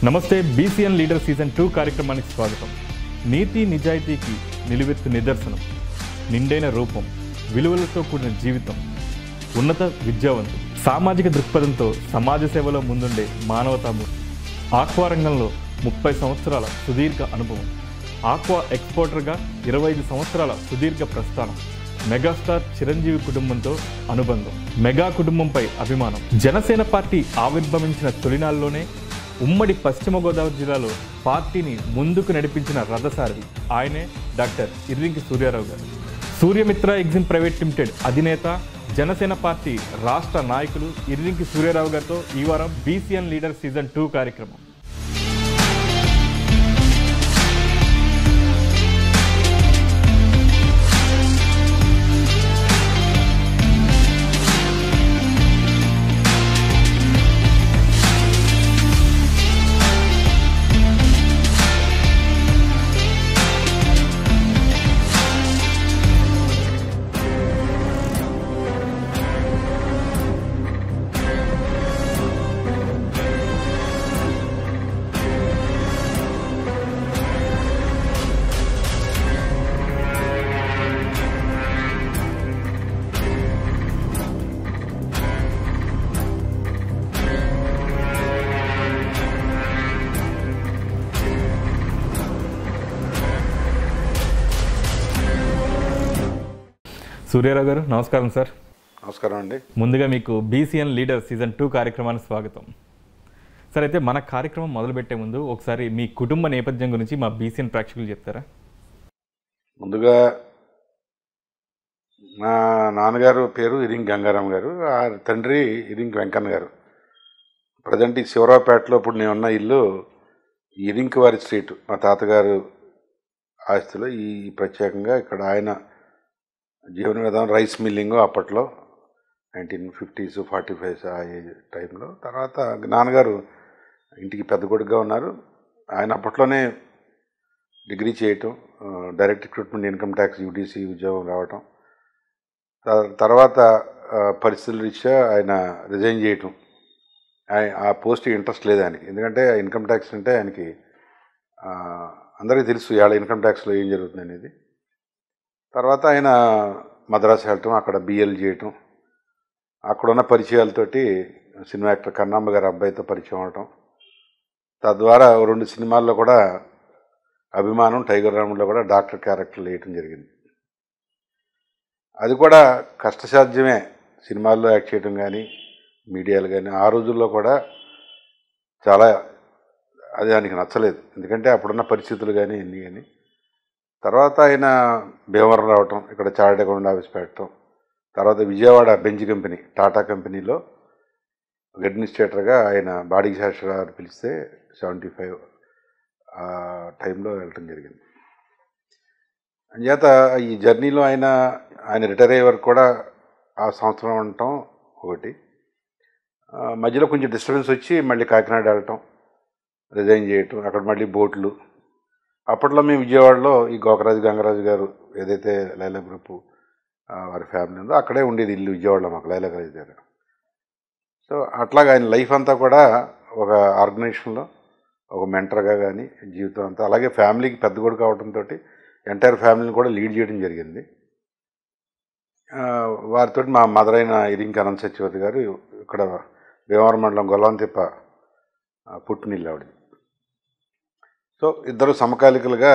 నమస్తే BCN leader season 2 కార్యక్రమానికి స్వాగతం. నీతి నిజాయితీకి నిలువెత్తు నిదర్శనం, నిండైన రూపం, విలువలతో కూడిన జీవితం, ఉన్నత విద్యావంతులు, సామాజిక దృక్పథంతో సమాజ సేవలో ముందుండే మానవతామూర్తి, ఆక్వా రంగంలో 30 సంవత్సరాల సుదీర్ఘ అనుభవం, ఆక్వా ఎక్స్పోర్టర్గా 25 సంవత్సరాల సుదీర్ఘ ప్రస్థానం, మెగాస్టార్ చిరంజీవి కుటుంబంతో అనుబంధం, మెగా కుటుంబంపై అభిమానం. జనసేన పార్టీ ఆవిర్భవించిన తొలినాల్లోనే ఉమ్మడి పశ్చిమ గోదావరి జిల్లాలో పార్టీని ముందుకు నడిపించిన రథసారథి ఆయనే డాక్టర్ ఇర్రింకి సూర్యారావు గారు. సూర్యమిత్ర ఎగ్జిమ్ ప్రైవేట్ లిమిటెడ్ అధినేత, జనసేన పార్టీ రాష్ట్ర నాయకులు ఇర్రింకి సూర్యారావు గారితో ఈ వారం బీసీఎన్ లీడర్ సీజన్ 2 కార్యక్రమం. సూర్యారావు గారు నమస్కారం సార్. నమస్కారం అండి. ముందుగా మీకు బీసీఎన్ లీడర్ సీజన్ 2 కార్యక్రమానికి స్వాగతం సార్. అయితే మన కార్యక్రమం మొదలుపెట్టే ముందు ఒకసారి మీ కుటుంబ నేపథ్యం గురించి మా బీసీఎన్ ప్రేక్షకులు చెప్తారా? ముందుగా నా నాన్నగారు పేరు ఇరింగ్ గంగారాం గారు, ఆ తండ్రి ఇరింగ్ వెంకన్న గారు. ప్రజెంట్ ఈ శివరావుపేటలో ఇప్పుడు నేను ఉన్న ఇల్లు ఇరింక్ వారి స్ట్రీట్, మా తాతగారు ఆస్తిలో. ఈ ప్రత్యేకంగా ఇక్కడ ఆయన జీవన విధానం రైస్ మిల్లింగ్ అప్పట్లో 1950s 45s ఆ ఏజ్ టైంలో. తర్వాత నాన్నగారు ఇంటికి పెద్ద కొడుకుగా ఉన్నారు. ఆయన అప్పట్లోనే డిగ్రీ చేయటం, direct recruitment income tax UDC ఉద్యోగం రావటం, తర్వాత పరిస్థితుల రీత్యా ఆయన రిజైన్ చేయటం. ఆ పోస్ట్కి ఇంట్రెస్ట్ లేదు ఆయనకి, ఎందుకంటే ఇన్కమ్ ట్యాక్స్ అంటే ఆయనకి అందరికీ తెలుసు ఇవాళ ఇన్కమ్ ట్యాక్స్లో ఏం జరుగుతుంది అనేది. తర్వాత ఆయన మద్రాసు వెళ్ళటం, అక్కడ బిఎల్ చేయటం, అక్కడున్న పరిచయాలతోటి సినిమా యాక్టర్ కన్నాంబ గారి అబ్బాయితో పరిచయం అవటం, తద్వారా 2 సినిమాల్లో కూడా అభిమానం, టైగర్ రాముడిలో కూడా డాక్టర్ క్యారెక్టర్లు వేయటం జరిగింది. అది కూడా కష్టసాధ్యమే, సినిమాల్లో యాక్ట్ చేయటం కానీ మీడియాలు కానీ. ఆ రోజుల్లో కూడా చాలా అది ఆయనకి నచ్చలేదు, ఎందుకంటే అప్పుడున్న పరిస్థితులు కానీ ఎన్ని కానీ. తర్వాత ఆయన భీమవరం రావటం, ఇక్కడ చార్టెడ్ అకౌంట్ ఆఫీస్ పెట్టడం, తర్వాత విజయవాడ బెంజ్ కంపెనీ, టాటా కంపెనీలో అడ్మినిస్ట్రేటర్గా ఆయన బాడీ శాస్త్రాలు పిలిస్తే 75 ఆ టైంలో వెళ్ళటం జరిగింది. అంచేత ఈ జర్నీలో ఆయన రిటైర్ అయ్యే వరకు కూడా ఆ సంవత్సరం ఉండటం ఒకటి. మధ్యలో కొంచెం డిస్టర్బెన్స్ వచ్చి మళ్ళీ కాకినాడ వెళ్ళటం, రిజైన్ చేయటం, అక్కడ మళ్ళీ బోట్లు. అప్పట్లో మేము విజయవాడలో ఈ గోకరాజు గంగరాజు గారు ఏదైతే లైలా గ్రూపు వారి ఫ్యామిలీ ఉందో అక్కడే ఉండేది ఇల్లు విజయవాడలో మాకు, లైలా గారి దగ్గర. సో అట్లాగా ఆయన లైఫ్ అంతా కూడా ఒక ఆర్గనైజేషన్లో ఒక మెంటర్గా కానీ జీవితం అంతా, అలాగే ఫ్యామిలీకి పెద్ద కొడుకు అవడంతో ఎంటైర్ ఫ్యామిలీని కూడా లీడ్ చేయడం జరిగింది. వారితో మా మదర్ అయిన ఇరింక్ అనంత సత్యవతి గారు ఇక్కడ భీమవరం మండలం గొల్లంతిప్ప పుట్టినిల్లు ఆవిడ. సో ఇద్దరు సమకాలికలుగా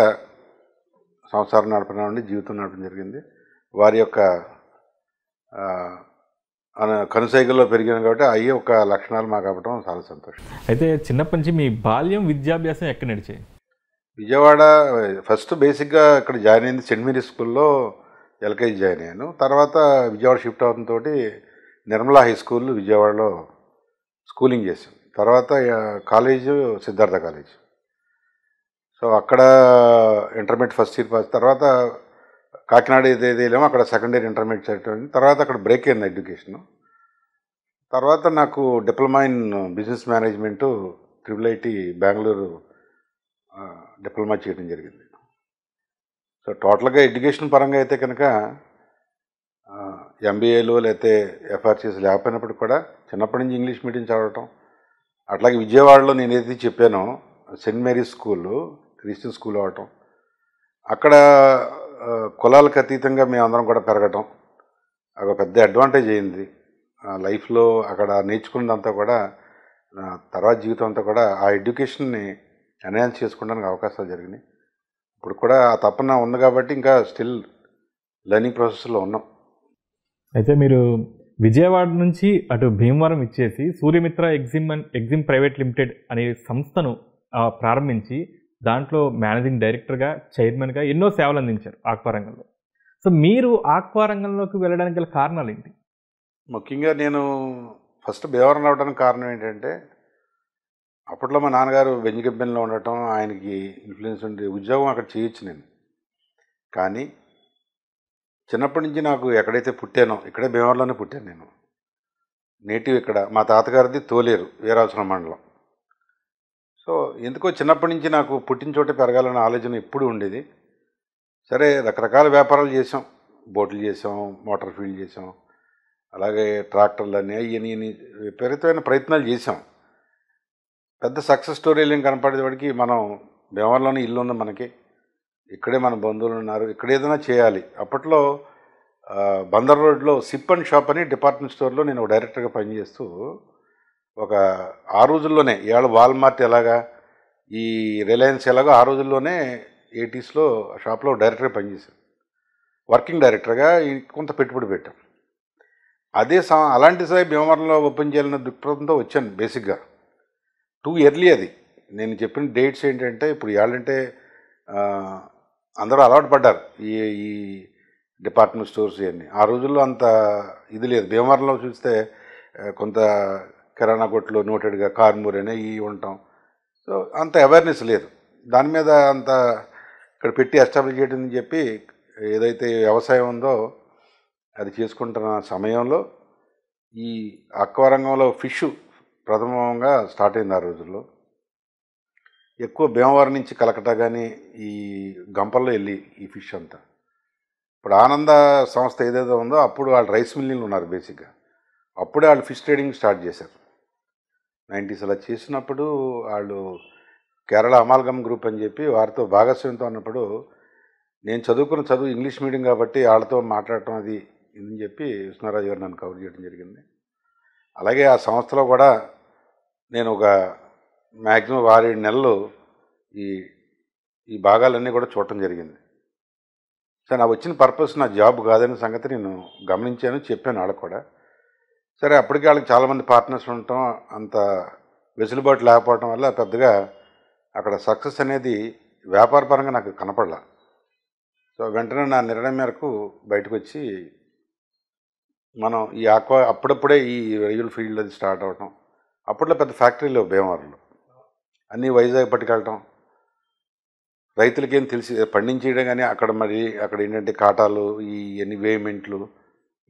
సంసారం నడపడం నుండి జీవితం నడపడం జరిగింది. వారి యొక్క కనుసైకల్లో పెరిగిన కాబట్టి అయ్యే ఒక లక్షణాలు మాకు అవ్వడం చాలా సంతోషం. అయితే చిన్నప్పటి నుంచి మీ బాల్యం, విద్యాభ్యాసం ఎక్కడ నడిచాయి? విజయవాడ ఫస్ట్ బేసిక్గా ఇక్కడ జాయిన్ అయింది సెంట్ మేరీ స్కూల్లో, ఎల్కేజీ జాయిన్ అయ్యాను. తర్వాత విజయవాడ షిఫ్ట్ అవడంతో నిర్మలా హై స్కూల్ విజయవాడలో స్కూలింగ్ చేశాను. తర్వాత కాలేజు సిద్ధార్థ కాలేజ్. సో అక్కడ ఇంటర్మీడియట్ ఫస్ట్ ఇయర్ పాస్. తర్వాత కాకినాడ ఏదేమో అక్కడ సెకండ్ ఇయర్ ఇంటర్మీడియట్ చదివాను. తర్వాత అక్కడ బ్రేక్ అయింది ఎడ్యుకేషను. తర్వాత నాకు diploma in business management IIIT Bengaluru diploma చేయడం జరిగింది. సో టోటల్గా ఎడ్యుకేషన్ పరంగా అయితే కనుక ఎంబీఏలు లేకపోతే ఎఫ్ఆర్సీస్ లేకపోయినప్పుడు కూడా చిన్నప్పటి నుంచి ఇంగ్లీష్ మీడియం చదవటం, అట్లాగే విజయవాడలో నేను ఏదైతే చెప్పానో Saint Mary's school Christian school అవటం, అక్కడ కులాలకు అతీతంగా మేమందరం కూడా పెరగటం ఒక పెద్ద అడ్వాంటేజ్ అయింది లైఫ్లో. అక్కడ నేర్చుకున్నదంతా కూడా తర్వాత జీవితం అంతా కూడా ఆ ఎడ్యుకేషన్ని ఎన్హాన్స్ చేసుకోవడానికి అవకాశాలు జరిగినాయి. ఇప్పుడు కూడా ఆ తపన ఉంది కాబట్టి ఇంకా స్టిల్ లెర్నింగ్ ప్రాసెస్లో ఉన్నాం. అయితే మీరు విజయవాడ నుంచి అటు భీమవరం ఇచ్చేసి సూర్యమిత్ర ఎగ్జిమ్ ప్రైవేట్ లిమిటెడ్ అనే సంస్థను ప్రారంభించి దాంట్లో మేనేజింగ్ డైరెక్టర్గా, చైర్మన్గా ఎన్నో సేవలు అందించారు ఆక్వా రంగంలో. సో మీరు ఆక్వా రంగంలోకి వెళ్ళడానికి గల కారణాలు ఏంటి? ముఖ్యంగా నేను ఫస్ట్ భీమవరం రావడానికి కారణం ఏంటంటే, అప్పట్లో మా నాన్నగారు వెంజ్ కంపెనీలో ఉండటం, ఆయనకి ఇన్ఫ్లుయెన్స్ ఉండి ఉద్యోగం అక్కడ చేయొచ్చు నేను. కానీ చిన్నప్పటి నుంచి నాకు ఎక్కడైతే పుట్టానో ఇక్కడే భీమవరంలోనే పుట్టాను నేను. నేటివ్ ఇక్కడ. మా తాతగారిది తోలేరు, వీరావసరం మండలం. సో ఎందుకో చిన్నప్పటి నుంచి నాకు పుట్టిన చోట పెరగాలనే ఆలోచన ఎప్పుడూ ఉండేది. సరే రకరకాల వ్యాపారాలు చేసాం, బోట్లు చేసాం, మోటార్ ఫీల్డ్ చేసాం, అలాగే ట్రాక్టర్లని అవన్నీ విపరీతమైన ప్రయత్నాలు చేసాం. పెద్ద సక్సెస్ స్టోరీలు ఏం కనపడేవాడికి మనం భీమవరంలోనే ఇల్లు ఉంది మనకి, ఇక్కడే మన బంధువులు ఉన్నారు, ఇక్కడ ఏదైనా చేయాలి. అప్పట్లో బందర్ రోడ్లో సిప్ అండ్ షాప్ అని డిపార్ట్మెంట్ స్టోర్లో నేను డైరెక్టర్గా పనిచేస్తూ ఒక ఆ రోజుల్లోనే ఇవాళ వాల్మార్ట్ ఎలాగా, ఈ రిలయన్స్ ఎలాగో ఆ రోజుల్లోనే 80స్లో షాప్లో డైరెక్టర్గా పనిచేశాను. వర్కింగ్ డైరెక్టర్గా కొంత పెట్టుబడి పెట్టాం. అదే అలాంటి సాయి భీమవరంలో ఓపెన్ చేయాలన్న దృక్పథంతో వచ్చాను. బేసిక్గా టూ ఇయర్లీ అది. నేను చెప్పిన డేట్స్ ఏంటంటే, ఇప్పుడు ఇవాళంటే అందరూ అలవాటు పడ్డారు ఈ డిపార్ట్మెంట్ స్టోర్స్ ఇవన్నీ. ఆ రోజుల్లో అంత ఇది లేదు. భీమవరంలో చూస్తే కొంత కిరాణా కొట్లు నోటెడ్గా కార్మూర్ అనే ఇవి ఉంటాం. సో అంత అవేర్నెస్ లేదు దాని మీద. అంత ఇక్కడ పెట్టి ఎస్టాబ్లిష్ చేయడం చెప్పి ఏదైతే వ్యవసాయం ఉందో అది చేసుకుంటున్న సమయంలో ఈ ఆక్వా రంగంలో ఫిష్ ప్రథమంగా స్టార్ట్ అయింది. ఆ రోజుల్లో ఎక్కువ భీమవరం నుంచి కలకటా కానీ ఈ గంపల్లో వెళ్ళి ఈ ఫిష్ అంతా. ఇప్పుడు ఆనంద సంస్థ ఏదైతే ఉందో అప్పుడు వాళ్ళు రైస్ మిల్లింగ్లు ఉన్నారు బేసిక్గా. అప్పుడే వాళ్ళు ఫిష్ ట్రేడింగ్ స్టార్ట్ చేశారు 90s. అలా చేసినప్పుడు వాళ్ళు కేరళ అమాల్గమ్ గ్రూప్ అని చెప్పి వారితో భాగస్వామ్యంతో ఉన్నప్పుడు నేను చదువుకున్న చదువు ఇంగ్లీష్ మీడియం కాబట్టి వాళ్ళతో మాట్లాడటం అది ఇదని చెప్పి విష్ణురాజు గారు నన్ను కవర్ చేయడం జరిగింది. అలాగే ఆ సంస్థలో కూడా నేను ఒక మ్యాక్సిమం 6-7 నెలలు ఈ భాగాలన్నీ కూడా చూడటం జరిగింది. సరే నాకు వచ్చిన పర్పస్ నా జాబ్ కాదనే సంగతి నేను గమనించాను, చెప్పాను వాళ్ళకు కూడా. సరే అప్పటికే వాళ్ళకి చాలామంది పార్ట్నర్స్ ఉండటం, అంత వెసులుబాటు లేకపోవడం వల్ల పెద్దగా అక్కడ సక్సెస్ అనేది వ్యాపారపరంగా నాకు కనపడలా. సో వెంటనే నా నిర్ణయం మేరకు బయటకు వచ్చి మనం ఈ ఆక్వా అప్పుడప్పుడే ఈ రైల్ ఫీల్డ్ అది స్టార్ట్ అవ్వటం. అప్పట్లో పెద్ద ఫ్యాక్టరీలు భీమవరంలో అన్నీ వైజాగ్ పట్టుకెళ్ళటం, రైతులకేం తెలిసి పండించేయడం. కానీ అక్కడ ఏంటంటే కాటాలు, ఈ ఎన్ని వేమెంట్లు,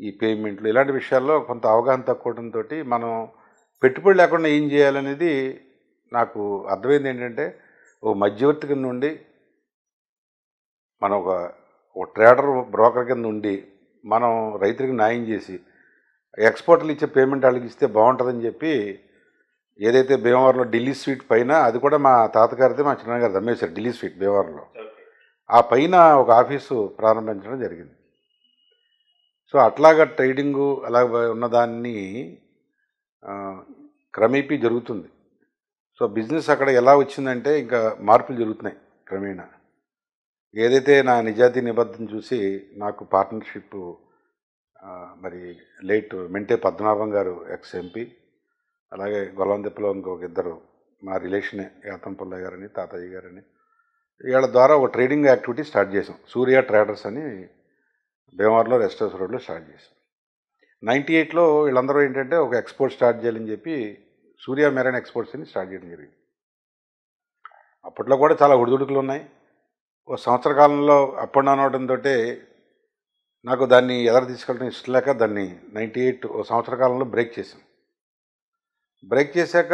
ఈ పేమెంట్లు ఇలాంటి విషయాల్లో కొంత అవగాహన తక్కువడంతో మనం పెట్టుబడి లేకుండా ఏం చేయాలనేది నాకు అర్థమైంది. ఏంటంటే ఓ మధ్యవర్తి కింద ఉండి మనం ఒక ట్రేడర్ బ్రోకర్ కింద ఉండి మనం రైతులకు న్యాయం చేసి ఎక్స్పోర్ట్లు ఇచ్చే పేమెంట్ వాళ్ళకి ఇస్తే బాగుంటుందని చెప్పి ఏదైతే భీమవరంలో ఢిల్లీ స్వీట్ పైన, అది కూడా మా తాతగారిది మా చిన్నగారిది అమ్మేశారు ఢిల్లీ స్వీట్ భీమవరంలో. ఆ పైన ఒక ఆఫీసు ప్రారంభించడం జరిగింది. సో అట్లాగా ట్రేడింగు అలాగ ఉన్నదాన్ని క్రమేపీ జరుగుతుంది. సో బిజినెస్ అక్కడ ఎలా వచ్చిందంటే ఇంకా మార్పులు జరుగుతున్నాయి క్రమేణా. ఏదైతే నా నిజాయితీ నిబద్ధతను చూసి నాకు పార్ట్నర్షిప్ మరి లేట్ మెంటే పద్మనాభం గారు ఎక్స్ ఎంపీ, అలాగే గొలవందిప్పలో ఇంకొక ఇద్దరు మా రిలేషనే యాతంపల్లయ్య గారని తాతయ్య గారని, వీళ్ళ ద్వారా ఒక ట్రేడింగ్ యాక్టివిటీ స్టార్ట్ చేసాం. సూర్య ట్రేడర్స్ అని భీమవరంలో రెస్ట్ హౌస్ రోడ్లో స్టార్ట్ చేసాం. 98లో వీళ్ళందరూ ఏంటంటే ఒక ఎక్స్పోర్ట్ స్టార్ట్ చేయాలని చెప్పి సూర్య మెరైన్ ఎక్స్పోర్ట్స్ అని స్టార్ట్ చేయడం జరిగింది. అప్పట్లో కూడా చాలా ఒడిదుడుకులు ఉన్నాయి. ఓ సంవత్సర కాలంలో అప్ అండ్ డౌన్ అవడంతో నాకు దాన్ని ఎదర తీసుకెళ్ళడం ఇష్టం లేక దాన్ని 98 ఓ సంవత్సర కాలంలో బ్రేక్ చేసాం. బ్రేక్ చేశాక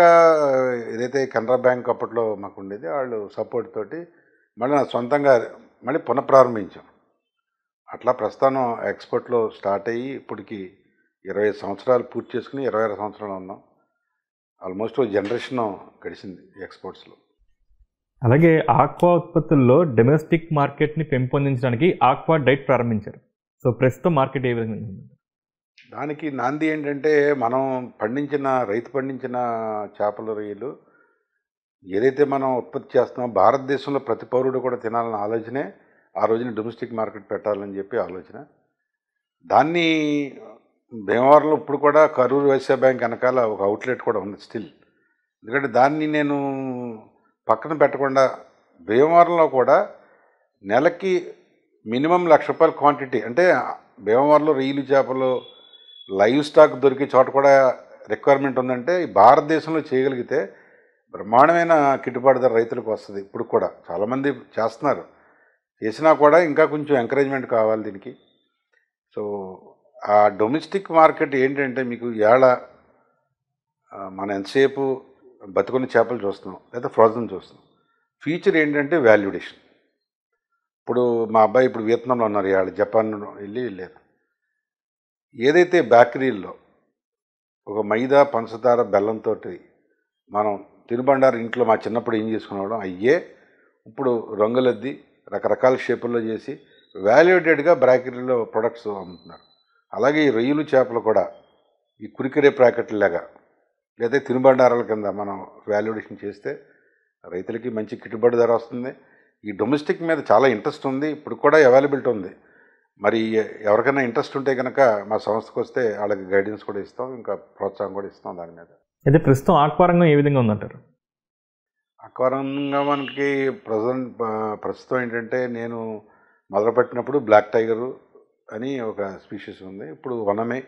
ఏదైతే కెనరా బ్యాంక్ అప్పట్లో మాకు ఉండేది, వాళ్ళు సపోర్ట్ తోటి మళ్ళీ నా సొంతంగా మళ్ళీ పునఃప్రారంభించాం. అట్లా ప్రస్థానం ఎక్స్పోర్ట్లో స్టార్ట్ అయ్యి ఇప్పటికి 20 సంవత్సరాలు పూర్తి చేసుకుని 26 సంవత్సరాలు ఉన్నాం. ఆల్మోస్ట్ ఓ జనరేషన్ గడిచింది ఎక్స్పోర్ట్స్లో. అలాగే ఆక్వా ఉత్పత్తుల్లో డొమెస్టిక్ మార్కెట్ని పెంపొందించడానికి ఆక్వా డైట్ ప్రారంభించారు. సో ప్రస్తుతం మార్కెట్ ఏ విధంగా ఉంది? దానికి నాంది ఏంటంటే మనం రైతు పండించిన చేపల రొయ్యలు ఏదైతే మనం ఉత్పత్తి చేస్తున్నామో భారతదేశంలో ప్రతి పౌరుడు కూడా తినాలన్న ఆలోచనే ఆ రోజున డొమెస్టిక్ మార్కెట్ పెట్టాలని చెప్పి ఆలోచన. దాన్ని భీమవరంలో ఇప్పుడు కూడా కరూరు వైశ్య బ్యాంక్ వెనకాల ఒక అవుట్లెట్ కూడా ఉంది స్టిల్. ఎందుకంటే దాన్ని నేను పక్కన పెట్టకుండా భీమవరంలో కూడా నెలకి మినిమం ₹1,00,000 క్వాంటిటీ, అంటే భీమవరంలో రొయ్యలు చేపలు లైవ్ స్టాక్ దొరికే చోట కూడా రిక్వైర్మెంట్ ఉందంటే భారతదేశంలో చేయగలిగితే బ్రహ్మాండమైన గిట్టుబాటు ధర రైతులకు వస్తుంది. ఇప్పుడు కూడా చాలామంది చేస్తున్నారు, చేసినా కూడా ఇంకా కొంచెం ఎంకరేజ్మెంట్ కావాలి దీనికి. సో ఆ డొమెస్టిక్ మార్కెట్ ఏంటంటే మీకు మనం ఎంతసేపు బతుకున్న చేపలు చూస్తున్నాం లేదా ఫ్రోజన్ చూస్తున్నాం. ఫ్యూచర్ ఏంటంటే వాల్యుడేషన్. ఇప్పుడు మా అబ్బాయి ఇప్పుడు వియత్నాంలో ఉన్నారు, జపాన్ వెళ్ళారు. ఏదైతే బేకరీల్లో ఒక మైదా పంచదార బెల్లంతో మనం తినుబండారు ఇంట్లో మా చిన్నప్పుడు ఏం చేసుకునేవాళ్ళం, అయ్యే ఇప్పుడు రంగులద్ది రకరకాల షేపుల్లో చేసి వాల్యుడెడ్గా బేకరీలో ప్రొడక్ట్స్ అమ్ముతున్నారు. అలాగే ఈ రొయ్యలు చేపలు కూడా ఈ కురికిరే ప్యాకెట్లాగా లేదా తినుబండారాల కింద మనం వాల్యుడేషన్ చేస్తే రైతులకి మంచి గిట్టుబాటు ధర వస్తుంది. ఈ డొమెస్టిక్ మీద చాలా ఇంట్రెస్ట్ ఉంది, ఇప్పుడు కూడా అవైలబిలిటీ ఉంది. మరి ఎవరికైనా ఇంట్రెస్ట్ ఉంటే కనుక మా సంస్థకు వస్తే వాళ్ళకి గైడెన్స్ కూడా ఇస్తాం, ఇంకా ప్రోత్సాహం కూడా ఇస్తాం దాని మీద. అయితే ప్రస్తుతం ఆక్వా రంగం ఏ విధంగా ఉందంటారు? ఆక్వా రంగంకి ప్రస్తుతం ఏంటంటే నేను మొదలుపెట్టినప్పుడు బ్లాక్ టైగరు అని ఒక స్పీషీస్ ఉంది, ఇప్పుడు వనమే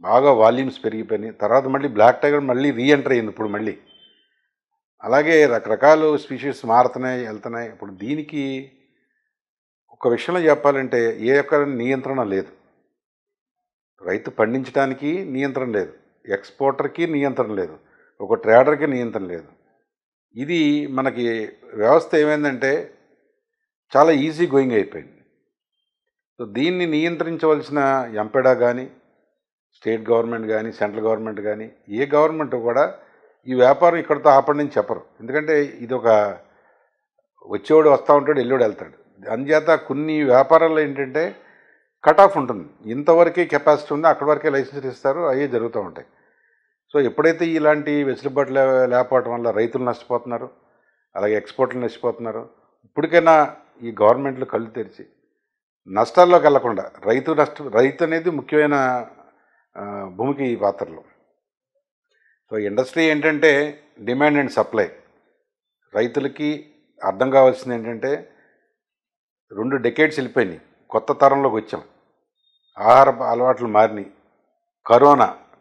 బాగా వాల్యూమ్స్ పెరిగిపోయినాయి. తర్వాత మళ్ళీ బ్లాక్ టైగర్ మళ్ళీ రీఎంటర్ అయింది ఇప్పుడు మళ్ళీ. అలాగే రకరకాల స్పీషీస్ మారుతున్నాయి, వెళ్తున్నాయి. ఇప్పుడు దీనికి ఒక విషయంలో చెప్పాలంటే ఏ ఒక్క నియంత్రణ లేదు. రైతు పండించడానికి నియంత్రణ లేదు, ఎక్స్పోర్టర్కి నియంత్రణ లేదు, ఒక ట్రేడర్కి నియంత్రణ లేదు. ఇది మనకి వ్యవస్థ ఏమైందంటే చాలా ఈజీ గోయింగ్ అయిపోయింది. సో దీన్ని నియంత్రించవలసిన ఎంపెడా కానీ స్టేట్ గవర్నమెంట్ కానీ సెంట్రల్ గవర్నమెంట్ కానీ ఏ గవర్నమెంట్ కూడా ఈ వ్యాపారం ఇక్కడితో ఆపండి అని చెప్పరు. ఎందుకంటే ఇది ఒక వచ్చేవాడు వస్తూ ఉంటాడు, వెళ్ళేవాడు వెళ్తాడు. అందుచేత కొన్ని వ్యాపారాల్లో ఏంటంటే కట్ ఆఫ్ ఉంటుంది, ఇంతవరకే కెపాసిటీ ఉంది, అక్కడి వరకే లైసెన్స్ ఇస్తారు, అవి జరుగుతూ ఉంటాయి. సో ఎప్పుడైతే ఇలాంటి వెసులుబాటు లేకపోవడం వల్ల రైతులు నష్టపోతున్నారు, అలాగే ఎక్స్పోర్ట్లు నష్టపోతున్నారు. ఇప్పటికైనా ఈ గవర్నమెంట్లు కళ్ళు తెరిచి నష్టాల్లోకి వెళ్లకుండా రైతు అనేది ముఖ్యమైన భూమికి ఈ పాత్రలో. సో ఇండస్ట్రీ ఏంటంటే డిమాండ్ అండ్ సప్లై. రైతులకి అర్థం కావాల్సింది ఏంటంటే 2 డెకేడ్స్ వెళ్ళిపోయినాయి, కొత్త తరంలోకి వచ్చాం, ఆహార అలవాట్లు మారినాయి.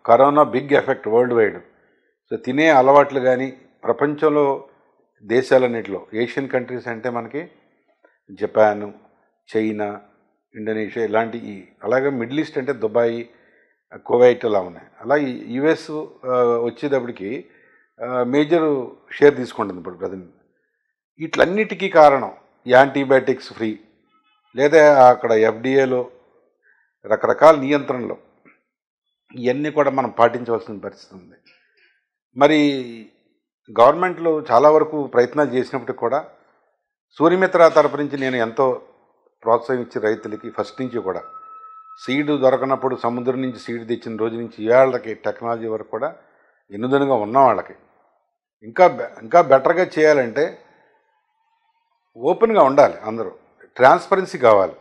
Corona big effect worldwide. So తినే అలవాట్లు కానీ ప్రపంచంలో దేశాలన్నింటిలో ఏషియన్ కంట్రీస్ అంటే మనకి జపాను, చైనా, ఇండోనేషియా ఇలాంటివి, అలాగే మిడిల్ ఈస్ట్ అంటే దుబాయ్, కువైట్ అలా ఉన్నాయి. అలాగే యుఎస్ వచ్చేటప్పటికి మేజర్ షేర్ తీసుకుంటుంది ఇప్పుడు ప్రజెంట్. వీటిలన్నిటికీ కారణం యాంటీబయాటిక్స్ ఫ్రీ లేదా అక్కడ ఎఫ్డిఏలో రకరకాల నియంత్రణలు ఇవన్నీ కూడా మనం పాటించవలసిన పరిస్థితి ఉంది. మరి గవర్నమెంట్లు చాలా వరకు ప్రయత్నాలు చేసినప్పటికి కూడా సూర్యమిత్ర తరపు నుంచి నేను ఎంతో ప్రోత్సహించి రైతులకి ఫస్ట్ నుంచి కూడా సీడ్ దొరకనప్పుడు సముద్రం నుంచి సీడ్ తెచ్చిన రోజు నుంచి ఇవాళకి టెక్నాలజీ వరకు కూడా ఎన్నుదనుగా ఉన్న వాళ్ళకి ఇంకా బెటర్గా చేయాలంటే ఓపెన్గా ఉండాలి, అందరూ ట్రాన్స్పరెన్సీ కావాలి.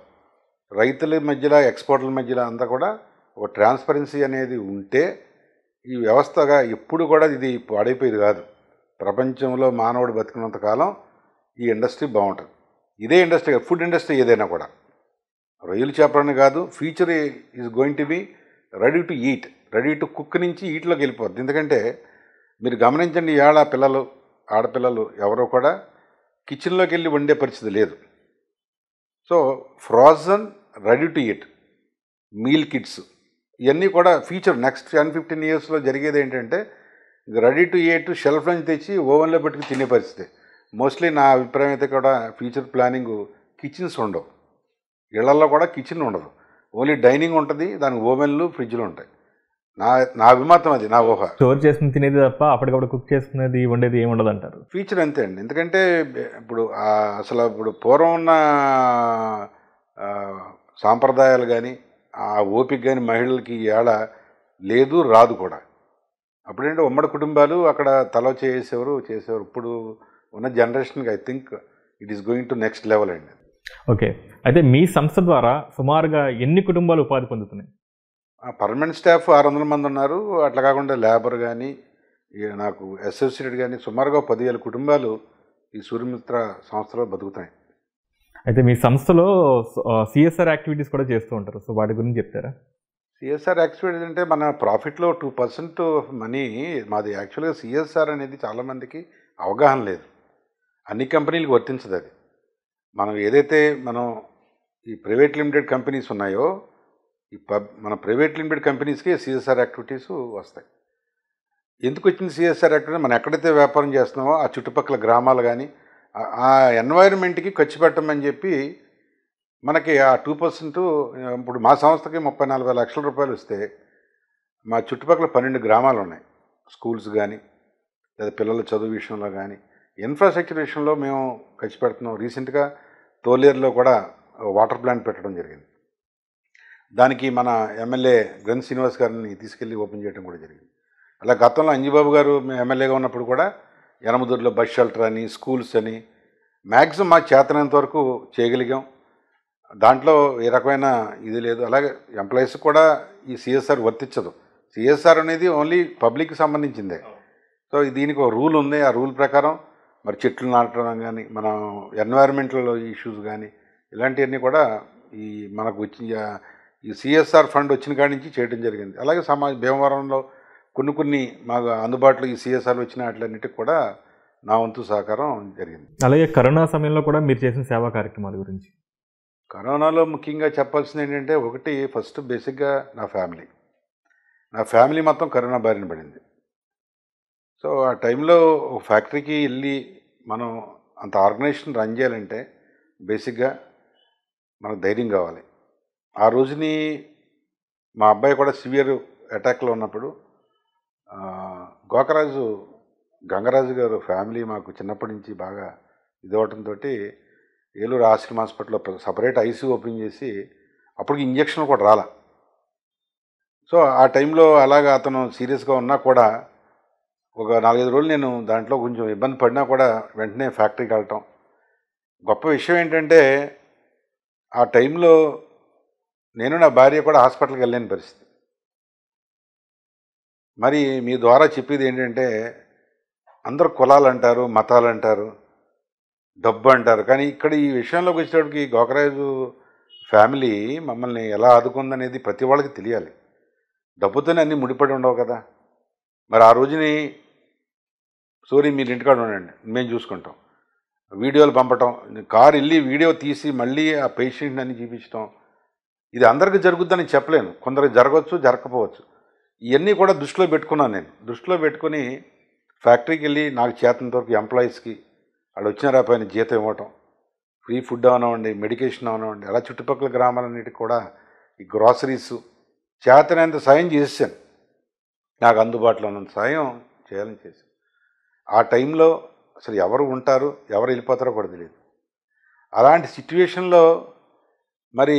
రైతుల మధ్యలో ఎక్స్పోర్ట్ల మధ్యలో అంతా కూడా ఒక ట్రాన్స్పరెన్సీ అనేది ఉంటే ఈ వ్యవస్థగా ఎప్పుడు కూడా ఇది పాడైపోయేది కాదు. ప్రపంచంలో మానవుడు బతికినంత కాలం ఈ ఇండస్ట్రీ బాగుంటుంది. ఇదే ఇండస్ట్రీ, ఫుడ్ ఇండస్ట్రీ ఏదైనా కూడా, రొయ్యలు చేపలని కాదు, future is going to be ready to eat, ready to cook నుంచి ఈట్లోకి వెళ్ళిపోద్ది. ఎందుకంటే మీరు గమనించండి, ఇవాళ ఆడపిల్లలు ఎవరో కూడా కిచెన్లోకి వెళ్ళి వండే పరిస్థితి లేదు. So frozen ready to eat meal kits ఇవన్నీ కూడా ఫ్యూచర్ నెక్స్ట్ 10-15 ఇయర్స్లో జరిగేది ఏంటంటే రెడీ టు ఈట్ షెల్ఫ్ నుంచి తెచ్చి ఓవెన్లో పెట్టుకుని తినే పరిస్థితి. మోస్ట్లీ నా అభిప్రాయం అయితే కూడా ఫ్యూచర్ ప్లానింగ్ కిచెన్స్ ఉండవు, ఇళ్లలో కూడా కిచెన్ ఉండదు, ఓన్లీ డైనింగ్ ఉంటుంది, దానికి ఓవెన్లు ఫ్రిడ్జ్లు ఉంటాయి. నా నా అభిమతం, అది నా ఊహ. స్టోర్ చేసుకుని తినేది తప్ప అప్పటికప్పుడు కుక్ చేసుకునేది వండేది ఏమి ఉండదు అంటారు. ఫ్యూచర్ అంతే అండి. ఎందుకంటే ఇప్పుడు అసలు ఇప్పుడు పూర్వం ఉన్న ఆ, సాంప్రదాయాలు కానీ ఆ ఓపిక కానీ మహిళలకి ఏడ లేదు, రాదు కూడా. అప్పుడేంటే ఉమ్మడి కుటుంబాలు అక్కడ తల చేసేవారు. ఇప్పుడు ఉన్న జనరేషన్కి I think it is going to next level అండి. ఓకే, అయితే మీ సంస్థ ద్వారా సుమారుగా ఎన్ని కుటుంబాలు ఉపాధి పొందుతున్నాయి? పర్మనెంట్ స్టాఫ్ 600 మంది ఉన్నారు. అట్లా కాకుండా లేబర్ కానీ నాకు అసోసియేటెడ్ కానీ సుమారుగా 10,000 కుటుంబాలు ఈ సూర్యమిత్ర సంస్థలో బతుకుతాయి. అయితే మీ సంస్థలో సిఎస్ఆర్ యాక్టివిటీస్ కూడా చేస్తూ ఉంటారు, సో వాటి గురించి చెప్తారా? సిఎస్ఆర్ యాక్టివిటీస్ అంటే మన ప్రాఫిట్లో 2% మనీ మాది. యాక్చువల్గా సిఎస్ఆర్ అనేది చాలామందికి అవగాహన లేదు, అన్ని కంపెనీలకు వర్తించదు అది. మనం ఏదైతే మనం ఈ ప్రైవేట్ లిమిటెడ్ కంపెనీస్ ఉన్నాయో మన ప్రైవేట్ లిమిటెడ్ కంపెనీస్కి సిఎస్ఆర్ యాక్టివిటీస్ వస్తాయి. ఎందుకు వచ్చింది సిఎస్ఆర్ యాక్టివిటీ? మనం ఎక్కడైతే వ్యాపారం చేస్తున్నామో ఆ చుట్టుపక్కల గ్రామాలు కానీ ఆ ఎన్వైరన్మెంట్కి ఖర్చు పెట్టమని చెప్పి మనకి ఆ 2%. ఇప్పుడు మా సంస్థకి 34 లక్షల రూపాయలు వస్తే మా చుట్టుపక్కల 12 గ్రామాలు ఉన్నాయి. స్కూల్స్ కానీ లేదా పిల్లల చదువు విషయంలో కానీ ఇన్ఫ్రాస్ట్రక్చర్ విషయంలో మేము ఖర్చు పెడుతున్నాం. రీసెంట్గా తోలేరులో కూడా వాటర్ ప్లాంట్ పెట్టడం జరిగింది. దానికి మన ఎమ్మెల్యే గన్ శ్రీనివాస్ గారిని తీసుకెళ్ళి ఓపెన్ చేయడం కూడా జరిగింది. అలా గతంలో అంజిబాబు గారు ఎమ్మెల్యేగా ఉన్నప్పుడు కూడా యనమదూరులో బస్ షెల్టర్ అని, స్కూల్స్ అని మ్యాక్సిమం మా చేతనంత వరకు చేయగలిగాం. దాంట్లో ఏ రకమైన ఇది లేదు. అలాగే ఎంప్లాయీస్ కూడా ఈ సిఎస్ఆర్ వర్తించదు. సిఎస్ఆర్ అనేది ఓన్లీ పబ్లిక్కి సంబంధించిందే. సో దీనికి ఒక రూల్ ఉంది. ఆ రూల్ ప్రకారం మరి చెట్లు నాటడం కానీ, మన ఎన్వైరన్మెంటల్ ఇష్యూస్ కానీ ఇలాంటివన్నీ కూడా ఈ మనకు వచ్చి ఈ సిఎస్ఆర్ ఫండ్ వచ్చిన కాడి నుంచి చేయడం జరిగింది. అలాగే భీమవరంలో కొన్ని మాకు అందుబాటులో ఈ సిఎస్ఆర్ వచ్చిన వాటిలన్నిటికి కూడా నా వంతు సహకారం జరిగింది. అలాగే కరోనా సమయంలో కూడా మీరు చేసిన సేవా కార్యక్రమాల గురించి? కరోనాలో ముఖ్యంగా చెప్పాల్సింది ఏంటంటే, ఒకటి ఫస్ట్ బేసిక్గా నా ఫ్యామిలీ మొత్తం కరోనా బారిన పడింది. సో ఆ టైంలో ఒక ఫ్యాక్టరీకి వెళ్ళి మనం అంత ఆర్గనైజేషన్ రన్ చేయాలంటే బేసిక్గా మనకు ధైర్యం కావాలి. ఆ రోజుని మా అబ్బాయి కూడా సివియర్ అటాక్లో ఉన్నప్పుడు గోకరాజు గంగరాజు గారు ఫ్యామిలీ మాకు చిన్నప్పటి నుంచి బాగా ఇదవటంతో ఏలూరు ఆశ్రమ హాస్పిటల్లో సపరేట్ ఐసీ ఓపెన్ చేసి అప్పటికి ఇంజక్షన్ కూడా రాలా. సో ఆ టైంలో అలాగా అతను సీరియస్గా ఉన్నా కూడా ఒక 4-5 రోజులు నేను దాంట్లో కొంచెం ఇబ్బంది పడినా కూడా వెంటనే ఫ్యాక్టరీకి వెళ్ళటం. గొప్ప విషయం ఏంటంటే ఆ టైంలో నేను నా భార్య కూడా హాస్పిటల్కి వెళ్ళలేని పరిస్థితి. మరి మీ ద్వారా చెప్పేది ఏంటంటే, అందరూ కులాలు అంటారు, మతాలు అంటారు, డబ్బు అంటారు, కానీ ఇక్కడ ఈ విషయంలోకి వచ్చేటప్పటికి గోకరాజు ఫ్యామిలీ మమ్మల్ని ఎలా ఆదుకుందనేది ప్రతి వాళ్ళకి తెలియాలి. డబ్బుతోనే అన్నీ ముడిపడి ఉండవు కదా. మరి ఆ రోజుని మీరు ఇంటికాడ ఉండండి, మేము చూసుకుంటాం, వీడియోలు పంపటం, కారు వెళ్ళి వీడియో తీసి మళ్ళీ ఆ పేషెంట్ని అన్ని చూపించడం, ఇది అందరికీ జరుగుద్దని చెప్పలేను. కొందరికి జరగవచ్చు, జరగకపోవచ్చు. ఇవన్నీ కూడా దృష్టిలో పెట్టుకున్నాను నేను. దృష్టిలో పెట్టుకుని ఫ్యాక్టరీకి వెళ్ళి నాకు చేతనంత వరకు ఎంప్లాయీస్కి అక్కడ వచ్చిన రాపైన జీతం ఇవ్వటం, ఫ్రీ ఫుడ్ అవనివ్వండి, మెడికేషన్ అవనివ్వండి, అలా చుట్టుపక్కల గ్రామాలన్నిటికి కూడా ఈ గ్రాసరీస్ చేతనంత సాయం చేసాను. నాకు అందుబాటులో ఉన్నంత సాయం చేయాలని చేశాను. ఆ టైంలో అసలు ఎవరు ఉంటారు, ఎవరు వెళ్ళిపోతారో కూడా తెలియదు. అలాంటి సిట్యువేషన్లో మరి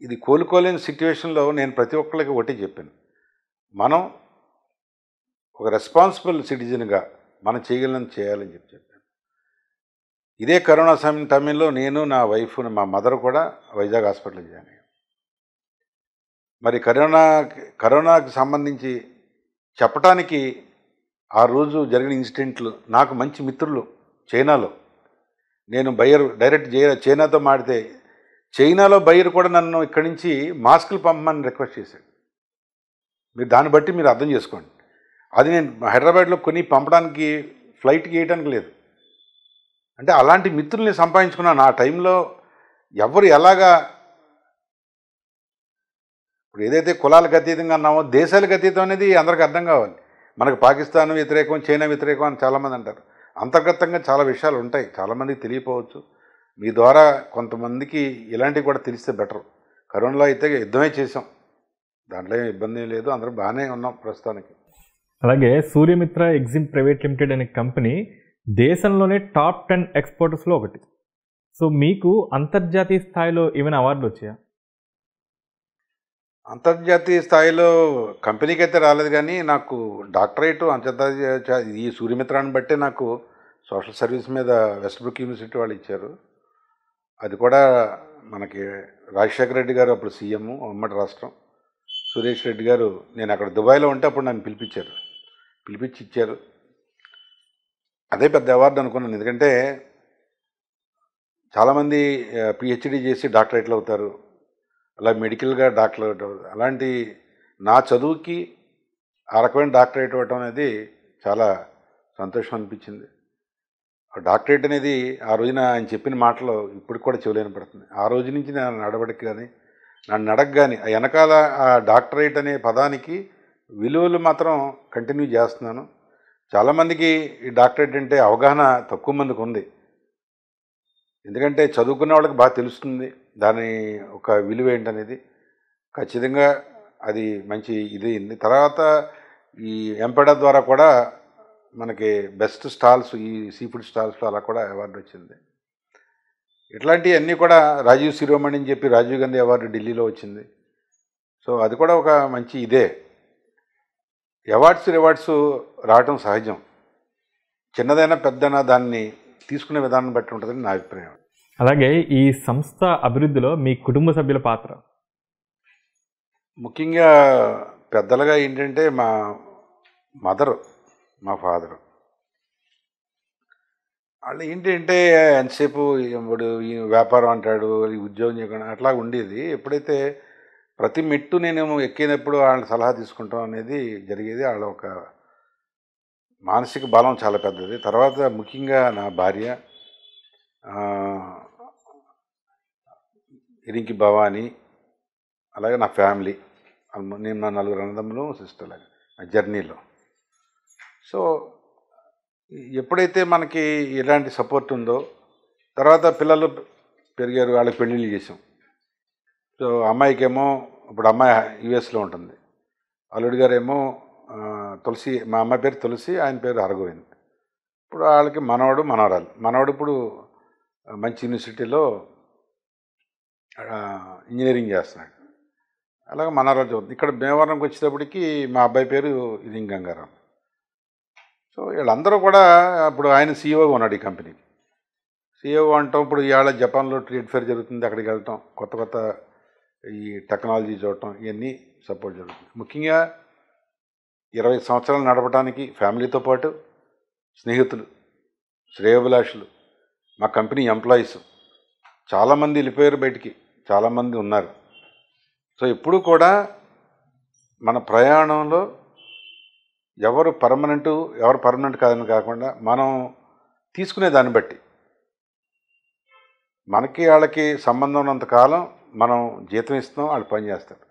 ఇది కోలుకోలేని సిట్యువేషన్లో నేను ప్రతి ఒక్కరికి ఒకటి చెప్పాను, మనం ఒక రెస్పాన్సిబుల్ సిటిజన్గా మనం చేయగలని చేయాలని చెప్పాను. ఇదే కరోనా సమయంలో నేను, నా వైఫ్, మా మదర్ కూడా వైజాగ్ హాస్పిటల్కి జాయిన్ అయ్యాం. మరి కరోనాకి సంబంధించి చెప్పడానికి ఆ రోజు జరిగిన ఇన్సిడెంట్లు, నాకు మంచి మిత్రులు చైనాలో, నేను డైరెక్ట్ చైనాతో మాడితే చైనాలో బయ్యర్ కూడా నన్ను ఇక్కడి నుంచి మాస్కులు పంపమని రిక్వెస్ట్ చేశాడు. మీరు దాన్ని బట్టి మీరు అర్థం చేసుకోండి. అది నేను హైదరాబాద్లో కొని పంపడానికి ఫ్లైట్కి వేయడానికి లేదు. అంటే అలాంటి మిత్రుల్ని సంపాదించుకున్నాను. ఆ టైంలో ఎవరు ఎలాగా, ఇప్పుడు ఏదైతే కులాలకు అతీతంగా అన్నామో దేశాలకు అతీతం అనేది అందరికీ అర్థం కావాలి. మనకు పాకిస్తాన్ వ్యతిరేకం, చైనా వ్యతిరేకం అని చాలామంది అంటారు. అంతర్గతంగా చాలా విషయాలు ఉంటాయి, చాలామందికి తెలియపోవచ్చు. మీ ద్వారా కొంతమందికి ఇలాంటివి కూడా తెలిస్తే బెటర్. కరోనాలో అయితే యుద్ధమే చేసాం, దాంట్లో ఏం ఇబ్బంది ఏం లేదు, అందరూ బాగానే ఉన్నాం ప్రస్తుతానికి. అలాగే సూర్యమిత్ర ఎగ్జిమ్ ప్రైవేట్ లిమిటెడ్ అనే కంపెనీ దేశంలోనే టాప్ 10 ఎక్స్పోర్టర్స్లో ఒకటి. సో మీకు అంతర్జాతీయ స్థాయిలో ఏమైనా అవార్డులు వచ్చాయా? అంతర్జాతీయ స్థాయిలో కంపెనీకి అయితే రాలేదు, కానీ నాకు డాక్టరేట్ అంతర్జాతీయ ఈ సూర్యమిత్రాన్ని బట్టే నాకు సోషల్ సర్వీస్ మీద వెస్ట్బ్రూక్ యూనివర్సిటీ వాళ్ళు ఇచ్చారు. అది కూడా మనకి రాజశేఖర రెడ్డి గారు అప్పుడు సీఎం ఉమ్మడి రాష్ట్రం, సురేష్ రెడ్డి గారు, నేను అక్కడ దుబాయ్లో ఉంటే అప్పుడు నన్ను పిలిపించి ఇచ్చారు. అదే పెద్ద అవార్డు అనుకున్నాను. ఎందుకంటే చాలామంది పిహెచ్డి చేసి డాక్టరేట్లు అవుతారు, అలా మెడికల్గా డాక్టర్ అవుతారు. అలాంటి నా చదువుకి ఆ రకమైన డాక్టరేట్ ఇవ్వటం అనేది చాలా సంతోషం అనిపించింది. డాక్టరేట్ అనేది ఆ రోజున ఆయన చెప్పిన మాటలు ఇప్పుడు కూడా చెవులేని పడుతుంది. ఆ రోజు నుంచి నేను నడవడికి కానీ నన్ను నడక కానీ ఆ వెనకాల ఆ డాక్టరేట్ అనే పదానికి విలువలు మాత్రం కంటిన్యూ చేస్తున్నాను. చాలామందికి ఈ డాక్టరేట్ అంటే అవగాహన తక్కువ మందికి ఉంది. ఎందుకంటే చదువుకున్న వాళ్ళకి బాగా తెలుస్తుంది దాని ఒక విలువ ఏంటనేది. ఖచ్చితంగా అది మంచి ఇది అయింది. తర్వాత ఈ ఎంపెడా ద్వారా కూడా మనకి బెస్ట్ స్టాల్స్, ఈ సీ ఫుడ్ స్టాల్స్లో అలా కూడా అవార్డు వచ్చింది. ఇట్లాంటివన్నీ కూడా రాజీవ్ శిరోమణి అని చెప్పి రాజీవ్ గాంధీ అవార్డు ఢిల్లీలో వచ్చింది. సో అది కూడా ఒక మంచి ఇదే. రివార్డ్స్ రావటం సహజం. చిన్నదైనా పెద్దైనా దాన్ని తీసుకునే విధానం బట్టి ఉంటుందని నా అభిప్రాయం. అలాగే ఈ సంస్థ అభివృద్ధిలో మీ కుటుంబ సభ్యుల పాత్ర? ముఖ్యంగా పెద్దలుగా ఏంటంటే మా మదరు, మా ఫాదరు. వాళ్ళు ఏంటంటే ఎంతసేపు ఇప్పుడు ఈ వ్యాపారం అంటాడు, ఈ ఉద్యోగం చేయకుండా అట్లా ఉండేది. ఎప్పుడైతే ప్రతి మెట్టు నేను ఎక్కినప్పుడు వాళ్ళ సలహా తీసుకుంటాం అనేది జరిగేది. వాళ్ళ ఒక మానసిక బలం చాలా పెద్దది. తర్వాత ముఖ్యంగా నా భార్య ఇరికి భవాని, అలాగే నా ఫ్యామిలీ, నేను నా 4 అన్నదమ్ములు సిస్టర్ లాగా నా జర్నీలో. సో ఎప్పుడైతే మనకి ఇలాంటి సపోర్ట్ ఉందో, తర్వాత పిల్లలు పెరిగారు, వాళ్ళకి పెళ్ళిళ్ళు చేసాం. సో అమ్మాయికేమో ఇప్పుడు అమ్మాయి యుఎస్లో ఉంటుంది, అల్లుడి గారేమో తులసి, మా అమ్మాయి పేరు తులసి, ఆయన పేరు హరగోవింద్. ఇప్పుడు వాళ్ళకి మనవడు ఇప్పుడు మంచి యూనివర్సిటీలో ఇంజనీరింగ్ చేస్తున్నాడు. అలాగే మనవరాలు చదువుతుంది. ఇక్కడ భీమవరంకి వచ్చేటప్పటికి మా అబ్బాయి పేరు ఇరింగ్ గంగారాం. సో వీళ్ళందరూ కూడా ఇప్పుడు ఆయన సీఈఓగా ఉన్నాడు ఈ కంపెనీకి. సీఈఓ అంటాం. ఇప్పుడు ఇవాళ జపాన్లో ట్రేడ్ ఫేర్ జరుగుతుంది, అక్కడికి వెళ్ళటం, కొత్త ఈ టెక్నాలజీ చూడటం, ఇవన్నీ సపోర్ట్ జరుగుతుంది. ముఖ్యంగా 20 సంవత్సరాలు నడపడానికి ఫ్యామిలీతో పాటు స్నేహితులు, శ్రేయోభిలాషులు, మా కంపెనీ ఎంప్లాయీస్ చాలామంది వెళ్ళిపోయారు బయటికి, చాలామంది ఉన్నారు. సో ఎప్పుడు కూడా మన ప్రయాణంలో ఎవరు పర్మనెంట్ కాదని కాకుండా మనం తీసుకునే దాన్ని బట్టి మనకి వాళ్ళకి సంబంధం ఉన్నంతకాలం మనం జీతం ఇస్తున్నాం, వాళ్ళు పని చేస్తారు.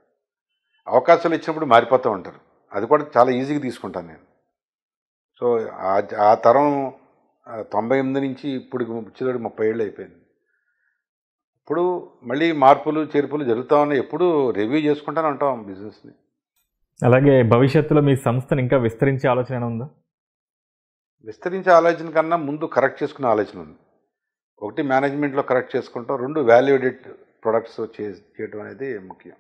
అవకాశాలు ఇచ్చినప్పుడు మారిపోతూ ఉంటారు. అది కూడా చాలా ఈజీగా తీసుకుంటాను నేను. సో ఆ తరం 98 నుంచి ఇప్పుడు వచ్చేటప్పుడు 30 ఏళ్ళు అయిపోయింది. ఇప్పుడు మళ్ళీ మార్పులు చేర్పులు జరుగుతూ ఉన్నాయి. ఎప్పుడు రివ్యూ చేసుకుంటానే ఉంటాం బిజినెస్ని. అలాగే భవిష్యత్తులో మీ సంస్థను ఇంకా విస్తరించే ఆలోచన ఉందా? విస్తరించే ఆలోచన కన్నా ముందు కరెక్ట్ చేసుకునే ఆలోచన ఉంది. ఒకటి మేనేజ్మెంట్లో కరెక్ట్ చేసుకుంటాం, 2 వాల్యూడెడ్ ప్రొడక్ట్స్ చేయడం అనేది ముఖ్యం.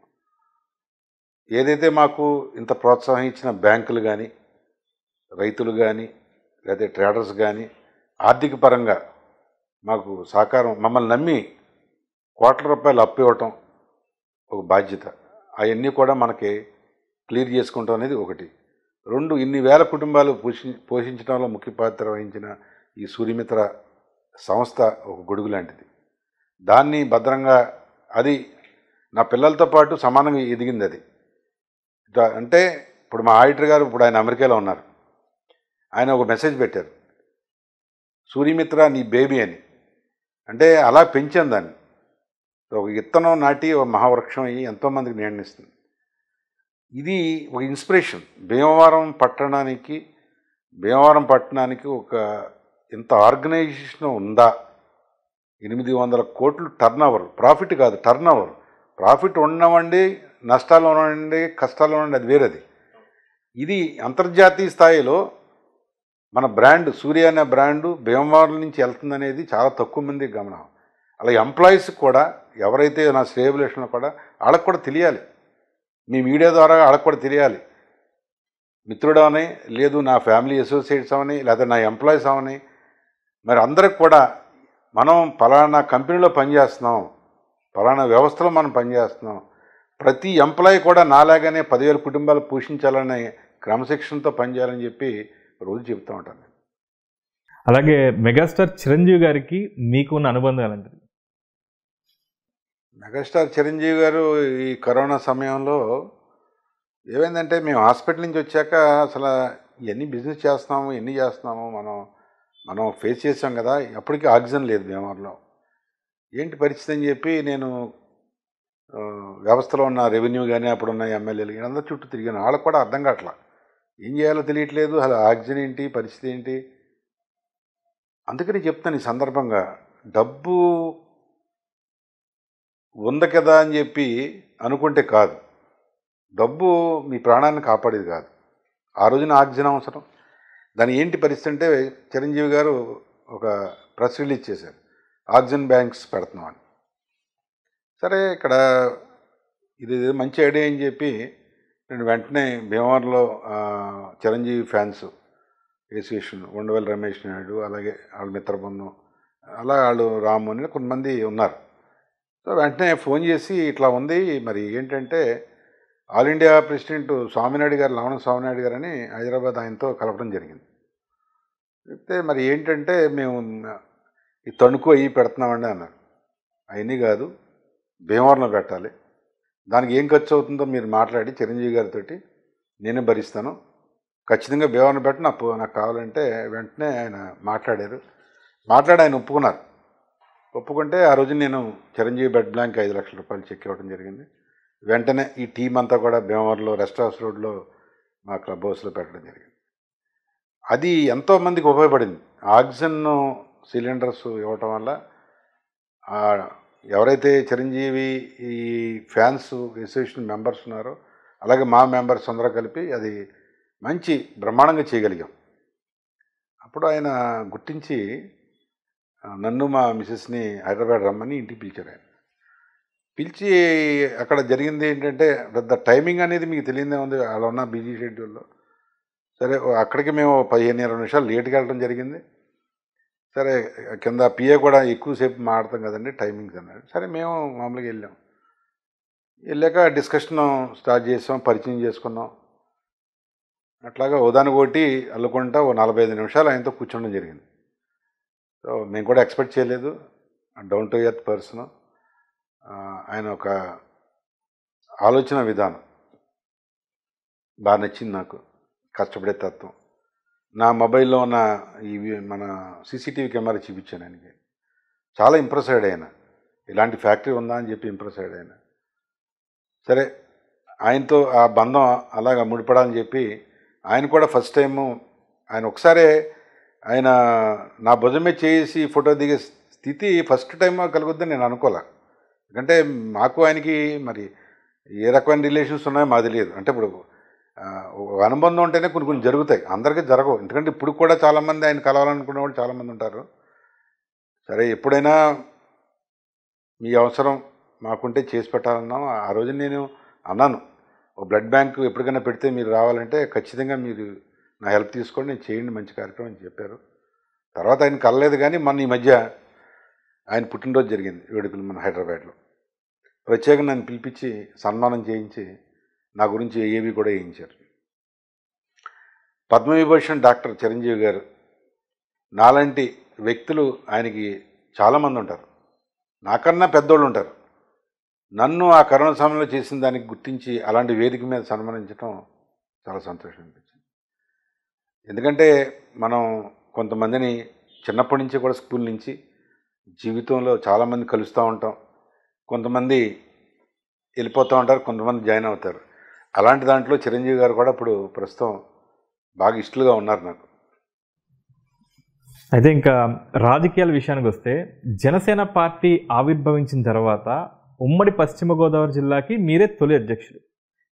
ఏదైతే మాకు ఇంత ప్రోత్సాహం ఇచ్చిన బ్యాంకులు కానీ, రైతులు కానీ, లేదా ట్రేడర్స్ కానీ ఆర్థిక పరంగా మాకు సహకారం, మమ్మల్ని నమ్మి ₹1,00,00,000 అప్పు ఇవ్వటం ఒక బాధ్యత. అవన్నీ కూడా మనకి క్లియర్ చేసుకుంటాం అనేది ఒకటి. 2, ఇన్ని వేల కుటుంబాలు పోషించడంలో ముఖ్య పాత్ర వహించిన ఈ సూర్యమిత్ర సంస్థ ఒక గొడుగు లాంటిది. దాన్ని భద్రంగా, అది నా పిల్లలతో పాటు సమానంగా ఎదిగింది. అది అంటే ఇప్పుడు మా ఆడిటర్ గారు, ఇప్పుడు ఆయన అమెరికాలో ఉన్నారు, ఆయన ఒక మెసేజ్ పెట్టారు, సూర్యమిత్ర నీ బేబీ అని. అంటే అలా పెంచాను దాన్ని. ఒక విత్తనం నాటి ఒక మహావృక్షం అయ్యి ఎంతోమందికి నీడనిస్తుంది. ఇది ఒక ఇన్స్పిరేషన్. భీమవరం పట్టణానికి ఒక ఇంత ఆర్గనైజేషన్ ఉందా? 800 కోట్లు టర్న్ ఓవర్, ప్రాఫిట్ కాదు, టర్న్ ఓవర్. ప్రాఫిట్ ఉండవండి నష్టాలు ఉండండి, కష్టాలు ఉండండి, అది వేరేది. ఇది అంతర్జాతీయ స్థాయిలో మన బ్రాండ్ సూర్య అనే బ్రాండు భీమవరం నుంచి వెళ్తుందనేది చాలా తక్కువ మంది గమనం. అలా ఎంప్లాయీస్ కూడా ఎవరైతే నా శ్రేయభిలాషులు కూడా వాళ్ళకు కూడా తెలియాలి, మీ మీడియా ద్వారా వాళ్ళకు కూడా తెలియాలి. మిత్రుడు అవని, లేదు నా ఫ్యామిలీ అసోసియేట్స్ అవని, లేదా నా ఎంప్లాయీస్ అవని, మరి అందరికి కూడా మనం పలానా కంపెనీలో పనిచేస్తున్నాం, పలానా వ్యవస్థలో మనం పనిచేస్తున్నాం, ప్రతి ఎంప్లాయీ కూడా నాలాగానే 10,000 కుటుంబాలు పోషించాలనే క్రమశిక్షణతో పనిచేయాలని చెప్పి రోజు చెప్తూ ఉంటాను. అలాగే మెగాస్టార్ చిరంజీవి గారికి మీకున్న అనుబంధం ఏంటి? మెగాస్టార్ చిరంజీవి గారు ఈ కరోనా సమయంలో ఏమైందంటే, మేము హాస్పిటల్ నుంచి వచ్చాక అసలు ఎన్ని బిజినెస్ చేస్తున్నాము, ఎన్ని చేస్తున్నాము, మనం ఫేస్ చేసాం కదా. అప్పటికి ఆక్సిజన్ లేదు భీమవరంలో. ఏంటి పరిస్థితి అని చెప్పి నేను వ్యవస్థలో ఉన్న రెవెన్యూ కానీ అప్పుడున్న ఎమ్మెల్యేలు కానీ అందరూ చుట్టూ తిరిగాను. వాళ్ళకు కూడా అర్థం కావట్లా, ఏం చేయాలో తెలియట్లేదు, అసలు ఆక్సిజన్ ఏంటి, పరిస్థితి ఏంటి. అందుకని చెప్తాను ఈ సందర్భంగా, డబ్బు ఉంది కదా అని చెప్పి అనుకుంటే కాదు, డబ్బు మీ ప్రాణాన్ని కాపాడేది కాదు. ఆ రోజున ఆక్సిజన్ అవసరం. దాని ఏంటి పరిస్థితి అంటే, చిరంజీవి గారు ఒక ప్రెస్ రిలీజ్ చేశారు, ఆక్సిజన్ బ్యాంక్స్ పెడుతున్నామని. సరే, ఇక్కడ ఇది మంచి ఐడియా అని చెప్పి నేను వెంటనే భీమవరంలో చిరంజీవి ఫ్యాన్స్ అసోసియేషన్, ఉండవల్లి రమేష్ నాయుడు, అలాగే వాళ్ళ మిత్ర బృందం, అలా వాళ్ళు రాము అని కొంతమంది ఉన్నారు. సో వెంటనే ఫోన్ చేసి ఇట్లా ఉంది, మరి ఏంటంటే ఆల్ ఇండియా ప్రెసిడెంట్ స్వామినాయుడు గారు, లవణ స్వామినాయుడు గారు అని హైదరాబాద్, ఆయనతో కలపడం జరిగింది. చెప్తే మరి ఏంటంటే, మేము ఈ తణుకు అయ్యి పెడుతున్నామండి అన్నారు. అవన్నీ కాదు, భీమవరంలో పెట్టాలి, దానికి ఏం ఖర్చు అవుతుందో మీరు మాట్లాడి చిరంజీవి గారితో నేనే భరిస్తాను, ఖచ్చితంగా భీమవరం పెట్టి నాకు కావాలంటే వెంటనే ఆయన మాట్లాడారు. ఆయన ఒప్పుకున్నారు. ఒప్పుకుంటే ఆ రోజు నేను చిరంజీవి బెడ్ బ్లాంక్ 5 లక్షల రూపాయలు చెక్ ఇవ్వడం జరిగింది. వెంటనే ఈ టీం అంతా కూడా భీమవరంలో రెస్ట్ హౌస్ రోడ్లో మా క్లబ్ హౌస్లో పెట్టడం జరిగింది. అది ఎంతోమందికి ఉపయోగపడింది. ఆక్సిజన్ సిలిండర్స్ ఇవ్వటం వల్ల ఎవరైతే చిరంజీవి ఈ ఫ్యాన్స్ అసోసియేషన్ మెంబర్స్ ఉన్నారో, అలాగే మా మెంబర్స్ అందరూ కలిపి అది మంచి బ్రహ్మాండంగా చేయగలిగాం. అప్పుడు ఆయన గుర్తించి నన్ను మా మిసెస్ని హైదరాబాద్ రమ్మని ఇంటికి పిలిచారు. ఆయన పిలిచి అక్కడ జరిగింది ఏంటంటే, పెద్ద టైమింగ్ అనేది మీకు తెలియదే ఉంది, అలా ఉన్న బిజీ షెడ్యూల్లో. సరే, అక్కడికి మేము 15-20 నిమిషాలు లేట్గా వెళ్ళడం జరిగింది. సరే, కింద పిఏ కూడా ఎక్కువసేపు మాట్లాడతాం కదండి టైమింగ్స్ అన్నాడు. సరే, మేము మామూలుగా వెళ్ళాక డిస్కషన్ స్టార్ట్ చేసాం, పరిచయం చేసుకున్నాం. అట్లాగా ఉదాహరణకోటి అల్లుకుంటా 45 నిమిషాలు ఆయనతో కూర్చోవడం జరిగింది. సో మేము కూడా ఎక్స్పెక్ట్ చేయలేదు, డౌన్ టు ఎర్త్ పర్సన్. ఆయన ఒక ఆలోచన విధానం బాగా నచ్చింది నాకు, కష్టపడే తత్వం. నా మొబైల్లో ఉన్న మన సీసీటీవీ కెమెరా చూపించాను ఆయనకి, చాలా ఇంప్రెస్ అయ్యాడు ఆయన. ఇలాంటి ఫ్యాక్టరీ ఉందా అని చెప్పి ఇంప్రెస్ అయ్యాడు ఆయన. సరే, ఆయనతో ఆ బంధం అలాగా ముడిపడాలని చెప్పి ఆయన కూడా ఫస్ట్ టైము ఆయన ఒకసారే ఆయన నా భుజమే చేసి ఫోటో దిగే స్థితి ఫస్ట్ టైం కలుగుద్దని నేను అనుకోలే. ఎందుకంటే మాకు ఆయనకి మరి ఏ రకమైన రిలేషన్స్ ఉన్నాయో మాకు తెలియదు. అంటే ఇప్పుడు అనుబంధం ఉంటేనే కొన్ని జరుగుతాయి, అందరికీ జరగవు. ఎందుకంటే ఇప్పుడు కూడా చాలామంది ఆయన కలవాలనుకునే వాళ్ళు చాలామంది ఉంటారు. సరే, ఎప్పుడైనా మీ అవసరం మాకుంటే చేసి పెట్టాలన్నాం. ఆ రోజు నేను అన్నాను, ఓ బ్లడ్ బ్యాంక్ ఎప్పటికైనా పెడితే మీరు రావాలంటే ఖచ్చితంగా మీరు నా హెల్ప్ తీసుకోండి, నేను చేయండి, మంచి కార్యక్రమం అని చెప్పారు. తర్వాత ఆయన కలలేదు, కానీ మొన్న ఈ మధ్య ఆయన పుట్టినరోజు జరిగింది వేడుకలు మన హైదరాబాద్లో. ప్రత్యేకంగా నన్ను పిలిపించి సన్మానం చేయించి నా గురించి ఏవి కూడా వేయించారు. పద్మవిభూషణ్ డాక్టర్ చిరంజీవి గారు నాలాంటి వ్యక్తులు ఆయనకి చాలామంది ఉంటారు, నాకన్నా పెద్దోళ్ళు ఉంటారు. నన్ను ఆ కరోనా సమయంలో చేసిన దానికి గుర్తించి అలాంటి వేదిక మీద సన్మానించడం చాలా సంతోషం అనిపించింది. ఎందుకంటే మనం కొంతమందిని చిన్నప్పటి నుంచి కూడా స్కూల్ నుంచి జీవితంలో చాలామంది కలుస్తూ ఉంటాం, కొంతమంది వెళ్ళిపోతూ ఉంటారు, కొంతమంది జాయిన్ అవుతారు. అలాంటి దాంట్లో చిరంజీవి గారు కూడా ఇప్పుడు ప్రస్తుతం బాగా ఇష్టలుగా ఉన్నారు నాకు. అయితే ఇంకా రాజకీయాల విషయానికి వస్తే, జనసేన పార్టీ ఆవిర్భవించిన తర్వాత ఉమ్మడి పశ్చిమ గోదావరి జిల్లాకి మీరే తొలి అధ్యక్షుడు.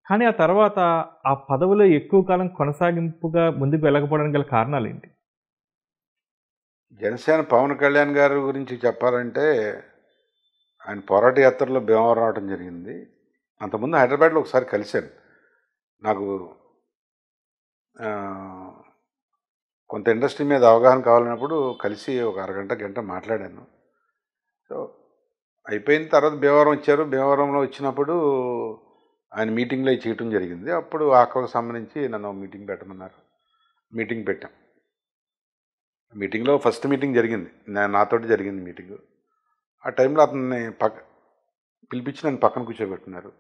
కానీ ఆ తర్వాత ఆ పదవిలో ఎక్కువ కాలం కొనసాగింపుగా ముందుకు వెళ్ళకపోవడానికి గల కారణాలు ఏంటి? జనసేన పవన్ కళ్యాణ్ గారి గురించి చెప్పాలంటే ఆయన పోరాట యాత్రలో భీమవరం రావడం జరిగింది. అంతకుముందు హైదరాబాద్లో ఒకసారి కలిశాను. నాకు కొంత ఇండస్ట్రీ మీద అవగాహన కావాలన్నప్పుడు కలిసి ఒక అరగంట గంట మాట్లాడాను. సో అయిపోయిన తర్వాత భీమవరం వచ్చారు. భీమవరంలో వచ్చినప్పుడు ఆయన మీటింగ్లో చేయటం జరిగింది. అప్పుడు ఆకకు సంబంధించి నన్ను మీటింగ్ పెట్టమన్నారు. మీటింగ్ పెట్టాం. మీటింగ్లో ఫస్ట్ మీటింగ్ జరిగింది, నాతోటి జరిగింది మీటింగు. ఆ టైంలో అతన్ని పిలిపించి నన్ను పక్కన కూర్చోబెట్టున్నారు.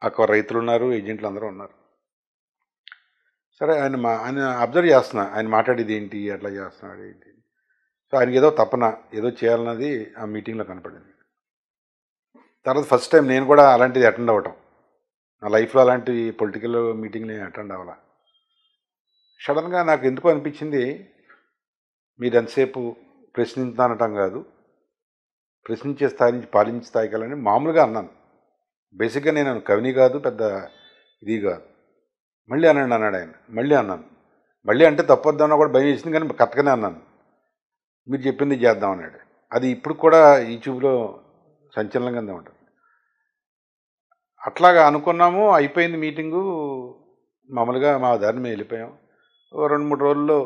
అక్కడ రైతులు ఉన్నారు, ఏజెంట్లు అందరూ ఉన్నారు. సరే ఆయన అబ్జర్వ్ చేస్తున్నా, ఆయన మాట్లాడేది ఏంటి, అట్లా చేస్తున్నాడు ఏంటి. సో ఆయనకి ఏదో తపన, ఏదో చేయాలన్నది ఆ మీటింగ్లో కనపడింది. తర్వాత ఫస్ట్ టైం నేను కూడా అలాంటిది అటెండ్ అవ్వటం. నా లైఫ్లో అలాంటి పొలిటికల్ మీటింగ్ని అటెండ్ అవ్వాల. సడన్గా నాకు ఎందుకు అనిపించింది, మీరు ఎంతసేపు ప్రశ్నించానటం కాదు, ప్రశ్నించే స్థాయి నుంచి పాలించే స్థాయికి వెళ్ళని మామూలుగా అన్నాను. బేసిక్గా నేను కవిని కాదు, పెద్ద ఇది కాదు. మళ్ళీ అన్నాడు ఆయన. మళ్ళీ అన్నాను. మళ్ళీ అంటే తప్పొద్దామన్నా కూడా భయం వేసింది, కానీ కరెక్ట్గానే అన్నాను. మీరు చెప్పింది చేద్దాం అన్నాడు. అది ఇప్పుడు కూడా యూట్యూబ్లో సంచలనంగానే ఉంటుంది. అట్లాగా అనుకున్నాము. అయిపోయింది మీటింగు. మామూలుగా మా దారిని మేము వెళ్ళిపోయాం. 2-3 రోజుల్లో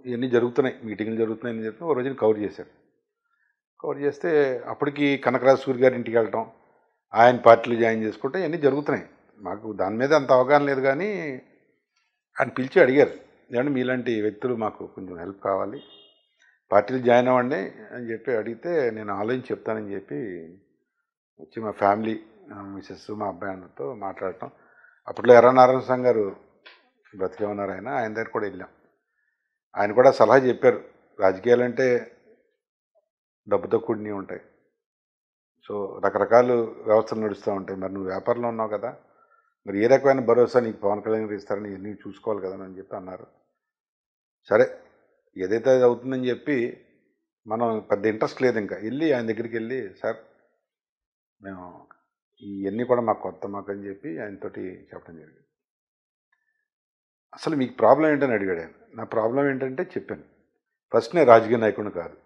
ఇవన్నీ జరుగుతున్నాయి, మీటింగ్లు జరుగుతున్నాయని చెప్పి ఓ రోజున కవర్ చేశారు. కవర్ చేస్తే అప్పటికి కనకరాజు సూరి గారి ఇంటికి వెళ్ళటం, ఆయన పార్టీలో జాయిన్ చేసుకుంటే ఇవన్నీ జరుగుతున్నాయి. మాకు దాని మీద అంత అవగాహన లేదు, కానీ ఆయన పిలిచి అడిగారు, ఏమంటే మీలాంటి వ్యక్తులు మాకు కొంచెం హెల్ప్ కావాలి, పార్టీలు జాయిన్ అవ్వండి అని చెప్పి అడిగితే నేను ఆలోచించి చెప్తానని చెప్పి వచ్చి మా ఫ్యామిలీ, మిసెస్, మా అబ్బాయి అన్నతో మాట్లాడటం. అప్పట్లో ఎర్ర నారాయణ స్వామి గారు బ్రతికే ఉన్నారు, ఆయన దగ్గర కూడా వెళ్ళాం. ఆయన కూడా సలహా చెప్పారు, రాజకీయాలు అంటే డబ్బుతో కూడినవి ఉంటాయి, సో రకరకాల వ్యవస్థలు నడుస్తూ ఉంటాయి. మరి నువ్వు వ్యాపారంలో ఉన్నావు కదా, మరి ఏ రకమైన భరోసా నీకు పవన్ కళ్యాణ్ గారు ఇస్తారని ఇవన్నీ చూసుకోవాలి కదా అని చెప్పి అన్నారు. సరే ఏదైతే అది అవుతుందని చెప్పి మనం పెద్ద ఇంట్రెస్ట్ లేదు, ఇంకా వెళ్ళి ఆయన దగ్గరికి వెళ్ళి, సార్ మేము ఇవన్నీ కూడా మాకు కొత్త మాకు అని చెప్పి ఆయనతోటి చెప్పడం జరిగింది. అసలు మీకు ప్రాబ్లం ఏంటని అడిగాడు ఆయన. నా ప్రాబ్లం ఏంటంటే చెప్పాను, ఫస్ట్ నేను రాజకీయ నాయకుడిని కాదు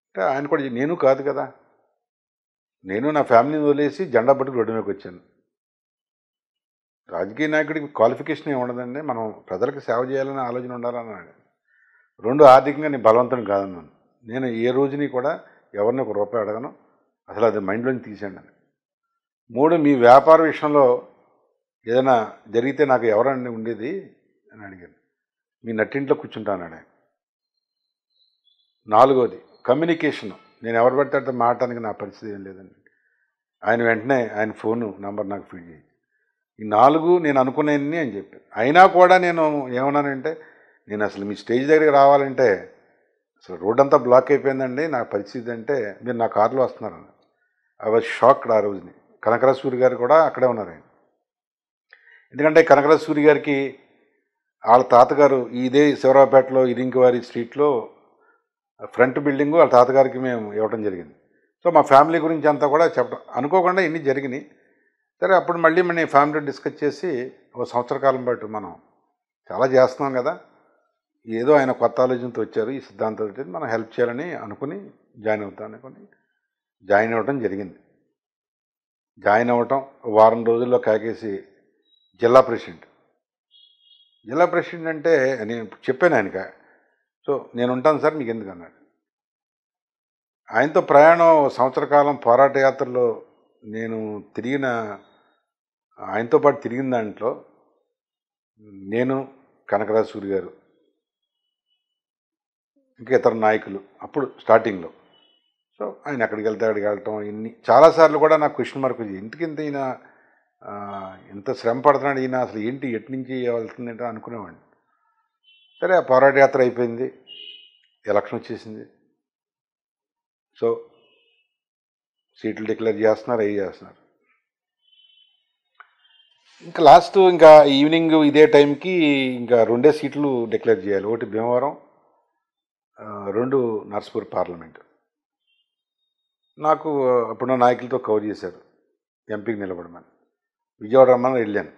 అంటే. ఆయన కూడా నేను కాదు కదా, నేను నా ఫ్యామిలీని వదిలేసి జెండా పట్టుకు రోడ్డు మీదకి వచ్చాను. రాజకీయ నాయకుడికి క్వాలిఫికేషన్ ఏమి ఉండదండి, మనం ప్రజలకు సేవ చేయాలనే ఆలోచన ఉండాలన్నాడు. 2 ఆర్థికంగా నేను బలవంతం కాదన్నాను. నేను ఏ రోజుని కూడా ఎవరిని ఒక రూపాయి అడగను, అసలు అది మైండ్లోని తీసేయండి అని. 3 మీ వ్యాపార విషయంలో ఏదైనా జరిగితే నాకు ఎవరన్నా ఉండేది అని అడిగాను. మీ నట్టింట్లో కూర్చుంటాను ఆయన. 4వది కమ్యూనికేషన్, నేను ఎవరు పడితే మాట్లాడడానికి నా పరిస్థితి ఏం లేదండి. ఆయన వెంటనే ఆయన ఫోను నంబర్ నాకు ఫీడ్ చేయి. ఈ 4 నేను అనుకునేన్ని అని చెప్పాను. అయినా కూడా నేను ఏమన్నానంటే, నేను అసలు మీ స్టేజ్ దగ్గరికి రావాలంటే అసలు రోడ్ అంతా బ్లాక్ అయిపోయిందండి, నా పరిస్థితి అంటే మీరు నా కారులో వస్తున్నారు. ఐ వాజ్ షాక్డ్ ఆ రోజుని. కనకరాజు సూరి గారు కూడా అక్కడే ఉన్నారు ఆయన. ఎందుకంటే కనకరాజు సూరి గారికి వాళ్ళ తాతగారు ఇదే శివరావుపేటలో ఇరింకివారి స్ట్రీట్లో ఫ్రంట్ బిల్డింగు వాళ్ళ తాతగారికి మేము ఇవ్వడం జరిగింది. సో మా ఫ్యామిలీ గురించి అంతా కూడా చెప్పడం అనుకోకుండా ఇన్ని జరిగినాయి. సరే అప్పుడు మళ్ళీ మన ఫ్యామిలీ డిస్కస్ చేసి ఒక సంవత్సర కాలం పాటు మనం చాలా చేస్తున్నాం కదా, ఏదో ఆయన కొత్త ఆలోచనతో వచ్చారు, ఈ సిద్ధాంతంతో మనం హెల్ప్ చేయాలని అనుకుని జాయిన్ అవుతాం అనుకుని జాయిన్ అవ్వడం జరిగింది. జాయిన్ అవ్వటం వారం రోజుల్లో కాకేసి జిల్లా ప్రెసిడెంట్. జిల్లా ప్రెసిడెంట్ అంటే నేను చెప్పాను ఆయనక, సో నేను ఉంటాను సార్ మీకు ఎందుకు అన్నాడు. ఆయనతో ప్రయాణం సంవత్సర కాలం పోరాట యాత్రలో నేను ఆయనతో పాటు తిరిగిన దాంట్లో నేను, కనకరాజు సూరి గారు, ఇంకా ఇతర నాయకులు అప్పుడు స్టార్టింగ్లో. సో ఆయన అక్కడికి వెళ్ళటం ఇన్ని చాలాసార్లు కూడా నాకు క్వశ్చన్ మార్క్ వచ్చి ఇంటికి ఈయన ఎంత శ్రమ పడుతున్నాడు, ఈయన అసలు ఏంటి ఎటు నుంచి వెళ్తుందంటే అనుకునేవాడిని. సరే ఆ పోరాట యాత్ర అయిపోయింది, ఎలక్షన్ వచ్చేసింది. సో సీట్లు డిక్లేర్ చేస్తున్నారు, అవి చేస్తున్నారు. ఇంకా లాస్ట్ ఇంకా ఈవినింగ్ ఇదే టైంకి ఇంకా 2 సీట్లు డిక్లేర్ చేయాలి. ఒకటి భీమవరం, 2 నర్సాపూర్ పార్లమెంటు. నాకు అప్పుడు నాయకులతో కవర్ చేశారు ఎంపీకి నిలబడమని. విజయవాడ రమ్మని వెళ్ళాను.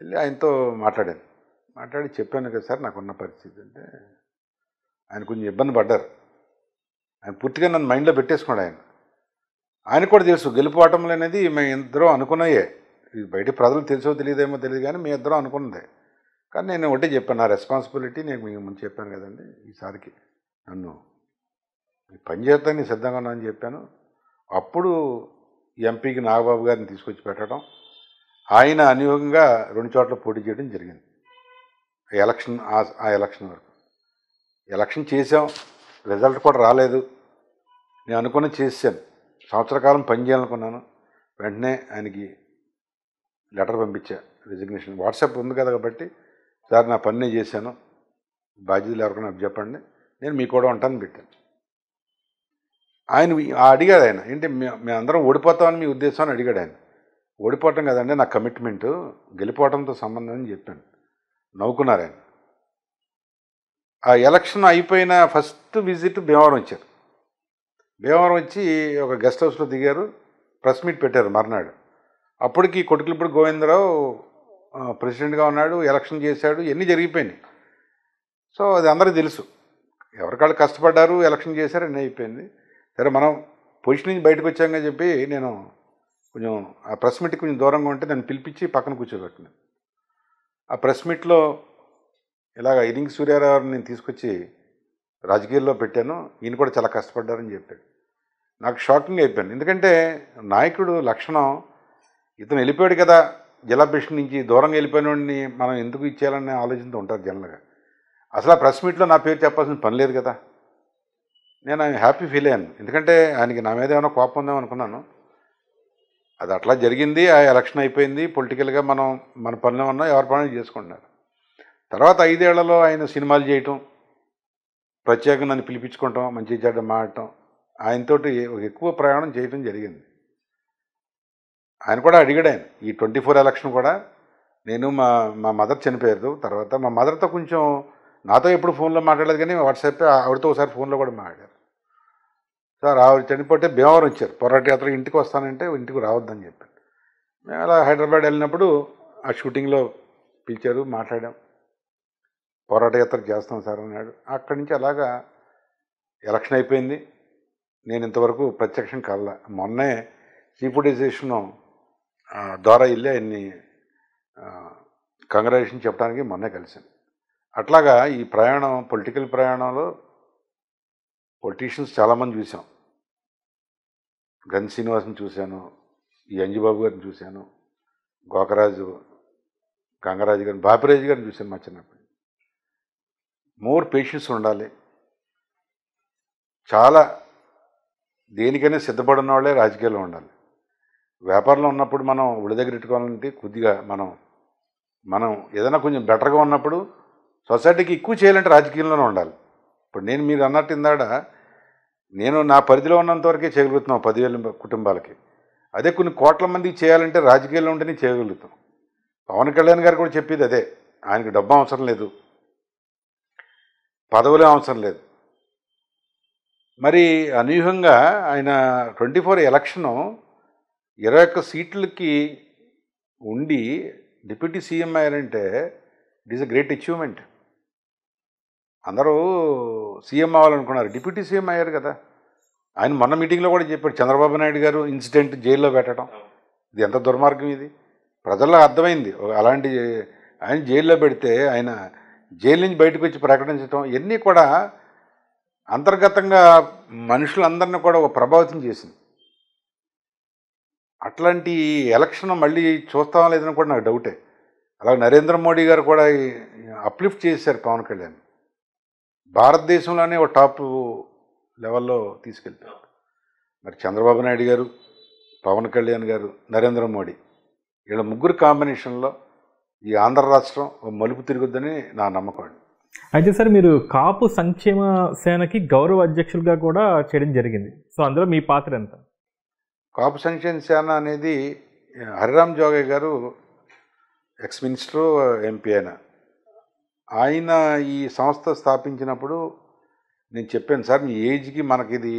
వెళ్ళి ఆయనతో మాట్లాడి చెప్పాను కదా సార్ నాకున్న పరిస్థితి అంటే, ఆయన కొంచెం ఇబ్బంది పడ్డారు. ఆయన పూర్తిగా నన్ను మైండ్లో పెట్టేసుకున్నాడు. ఆయన కూడా తెలుసు గెలుపోవటంలో అనేది మేము ఇద్దరం అనుకున్నాయే. ఇది బయట ప్రజలు తెలుసో తెలియదేమో తెలియదు, కానీ మీ ఇద్దరం అనుకున్నదే. కానీ నేను ఒకటే చెప్పాను, నా రెస్పాన్సిబిలిటీ నేను మీకు ముందు చెప్పాను కదండి, ఈసారికి నన్ను పని చేస్తాను సిద్ధంగా ఉన్నానని చెప్పాను. అప్పుడు ఎంపీకి నాగబాబు గారిని తీసుకొచ్చి పెట్టడం, ఆయన అనియోగంగా 2 చోట్ల పోటీ చేయడం జరిగింది. ఆ ఎలక్షన్ వరకు ఎలక్షన్ చేసాం, రిజల్ట్ కూడా రాలేదు. నేను అనుకున్నది చేశాను. సంవత్సర కాలం పని చేయాలనుకున్నాను. వెంటనే ఆయనకి లెటర్ పంపించా, రిజిగ్నేషన్. వాట్సాప్ ఉంది కదా కాబట్టి, సార్ నా పని నేను చేశాను, బాధ్యతలు ఎవరికైనా చెప్పండి, నేను మీకు కూడా ఉంటాను పెట్టాను. ఆయన అడిగాడు, ఆయన ఏంటి మేమందరం ఓడిపోతామని మీ ఉద్దేశం అని అడిగాడు. ఆయన ఓడిపోవటం కదండి నా కమిట్మెంటు, గెలిపోవటంతో సంబంధం అని చెప్పాను. నవ్వుకున్నారు ఆయన. ఆ ఎలక్షన్ అయిపోయిన ఫస్ట్ విజిట్ భీమవరం వచ్చారు. భీమవరం వచ్చి ఒక గెస్ట్ హౌస్లో దిగారు, ప్రెస్ మీట్ పెట్టారు మర్నాడు. అప్పటికి కొడుకులపూడి గోవిందరావు ప్రెసిడెంట్గా ఉన్నాడు, ఎలక్షన్ చేశాడు, ఇవన్నీ జరిగిపోయినాయి. సో అది అందరికీ తెలుసు, ఎవరికాళ్ళు కష్టపడ్డారు, ఎలక్షన్ చేశారు, అన్నీ అయిపోయింది. సరే మనం పొజిషన్ నుంచి బయటకు వచ్చామని చెప్పి నేను కొంచెం ఆ ప్రెస్ మీట్కి కొంచెం దూరంగా ఉంటే నన్ను పిలిపించి పక్కన కూర్చోబెట్టినాను. ఆ ప్రెస్ మీట్లో ఇలాగ ఇరింగ్ సూర్యారావుని నేను తీసుకొచ్చి రాజకీయాల్లో పెట్టాను, ఈయన కూడా చాలా కష్టపడ్డారని చెప్పాడు. నాకు షాకింగ్ అయిపోయాను. ఎందుకంటే నాయకుడు లక్షణం, ఇతను వెళ్ళిపోయాడు కదా జిల్లా పరిషత్ నుంచి, దూరంగా వెళ్ళిపోయిన వాడిని మనం ఎందుకు ఇచ్చేయాలనే ఆలోచనతో ఉంటారు జనరల్గా. అసలు ఆ ప్రెస్ మీట్లో నా పేరు చెప్పాల్సిన పని లేదు కదా. నేను హ్యాపీ ఫీల్ అయ్యాను, ఎందుకంటే ఆయనకి నా మీద ఏమైనా కోపం ఉందేమో అనుకున్నాను. అది అట్లా జరిగింది. ఆ ఎలక్షన్ అయిపోయింది. పొలిటికల్గా మనం మన పనిలో ఉన్నాం, ఎవరి పనులు చేసుకుంటున్నారు. తర్వాత 5 ఏళ్లలో ఆయన సినిమాలు చేయటం, ప్రత్యేకంగా నన్ను పిలిపించుకోవటం, మంచి చెడ్డ మాడటం, ఆయనతోటి ఎక్కువ ప్రయాణం చేయటం జరిగింది. ఆయన కూడా అడిగాడు, ఆయన ఈ 24 ఎలక్షన్ కూడా నేను మా మదర్ చనిపోయారు. తర్వాత మా మదర్తో కొంచెం నాతో ఎప్పుడు ఫోన్లో మాట్లాడలేదు, కానీ వాట్సాప్ ఆవిడతో ఒకసారి ఫోన్లో కూడా మాట్లాడారు. సార్ ఆవిడ చనిపోతే భీమవరం వచ్చారు, పోరాట యాత్ర ఇంటికి వస్తానంటే ఇంటికి రావద్దని చెప్పాను. మేము అలా హైదరాబాద్ వెళ్ళినప్పుడు ఆ షూటింగ్లో పిలిచారు, మాట్లాడాం. పోరాట యాత్ర చేస్తాం సార్ అన్నాడు. అక్కడి నుంచి అలాగా ఎలక్షన్ అయిపోయింది. నేను ఇంతవరకు ప్రత్యక్షం కల్లా, మొన్నే చీఫ్ ద్వారా వెళ్ళి ఆయన్ని కంగ్రాచులేషన్ చెప్పడానికి మొన్నే కలిశాను. అట్లాగా ఈ ప్రయాణం, పొలిటికల్ ప్రయాణంలో పొలిటీషియన్స్ చాలామంది చూసాం. గన్ శ్రీనివాస్ని చూశాను, ఈ అంజుబాబు గారిని చూశాను, గోకరాజు, గంగరాజు గారిని, బాపిరాజు గారిని చూశాను మా చిన్నప్పుడు. మోర్ పేషెన్స్ ఉండాలి. చాలా దేనికైనా సిద్ధపడిన వాళ్ళే రాజకీయాల్లో ఉండాలి. వ్యాపారంలో ఉన్నప్పుడు మనం ఒడి దగ్గర పెట్టుకోవాలంటే కొద్దిగా మనం ఏదైనా కొంచెం బెటర్గా ఉన్నప్పుడు సొసైటీకి ఎక్కువ చేయాలంటే రాజకీయంలోనే ఉండాలి. ఇప్పుడు మీరు అన్నట్టు ఇందాడ నేను నా పరిధిలో ఉన్నంత వరకే చేయగలుగుతున్నాం 10,000 కుటుంబాలకి. అదే కొన్ని కోట్ల మందికి చేయాలంటే రాజకీయాల్లో ఉంటేనే చేయగలుగుతాం. పవన్ కళ్యాణ్ గారు కూడా చెప్పేది అదే. ఆయనకి డబ్బు అవసరం లేదు, పదవులే అవసరం లేదు. మరి అనూహ్యంగా ఆయన 24 ఎలక్షను 21 సీట్లకి ఉండి డిప్యూటీ సీఎం అయ్యారంటే it is a great achievement. అందరూ సీఎం అవ్వాలనుకున్నారు, డిప్యూటీ సీఎం అయ్యారు కదా. ఆయన మొన్న మీటింగ్లో కూడా చెప్పాడు, చంద్రబాబు నాయుడు గారు ఇన్సిడెంట్ జైల్లో పెట్టడం, ఇది ఎంత దుర్మార్గం. ఇది ప్రజల్లో అర్థమైంది. అలాంటి ఆయన జైల్లో పెడితే ఆయన జైలు నుంచి బయటకు వచ్చి ప్రకటించడం, ఇవన్నీ కూడా అంతర్గతంగా మనుషులందరినీ కూడా ఒక ప్రభావితం చేసింది. అట్లాంటి ఎలక్షన్ మళ్ళీ చూస్తామా లేదని కూడా నాకు డౌటే. అలాగే నరేంద్ర మోడీ గారు కూడా అప్లిఫ్ట్ చేశారు పవన్ కళ్యాణ్, భారతదేశంలోనే ఒక టాప్ లెవెల్లో తీసుకెళ్తారు. మరి చంద్రబాబు నాయుడు గారు, పవన్ కళ్యాణ్ గారు, నరేంద్ర మోడీ, వీళ్ళ ముగ్గురు కాంబినేషన్లో ఈ ఆంధ్ర రాష్ట్రం మలుపు తిరుగుద్దని నా నమ్మకం అండి. అయితే సార్ మీరు కాపు సంక్షేమ సేనకి గౌరవ అధ్యక్షులుగా కూడా చేయడం జరిగింది. సో అందులో మీ పాత్ర ఎంత? కాపు సంక్షేమ సేన అనేది హరిరామ్ జోగయ్య గారు ఎక్స్ మినిస్టరు, ఎంపీ ఆయన ఈ సంస్థ స్థాపించినప్పుడు నేను చెప్పాను, సార్ మీ ఏజ్కి మనకి ఇది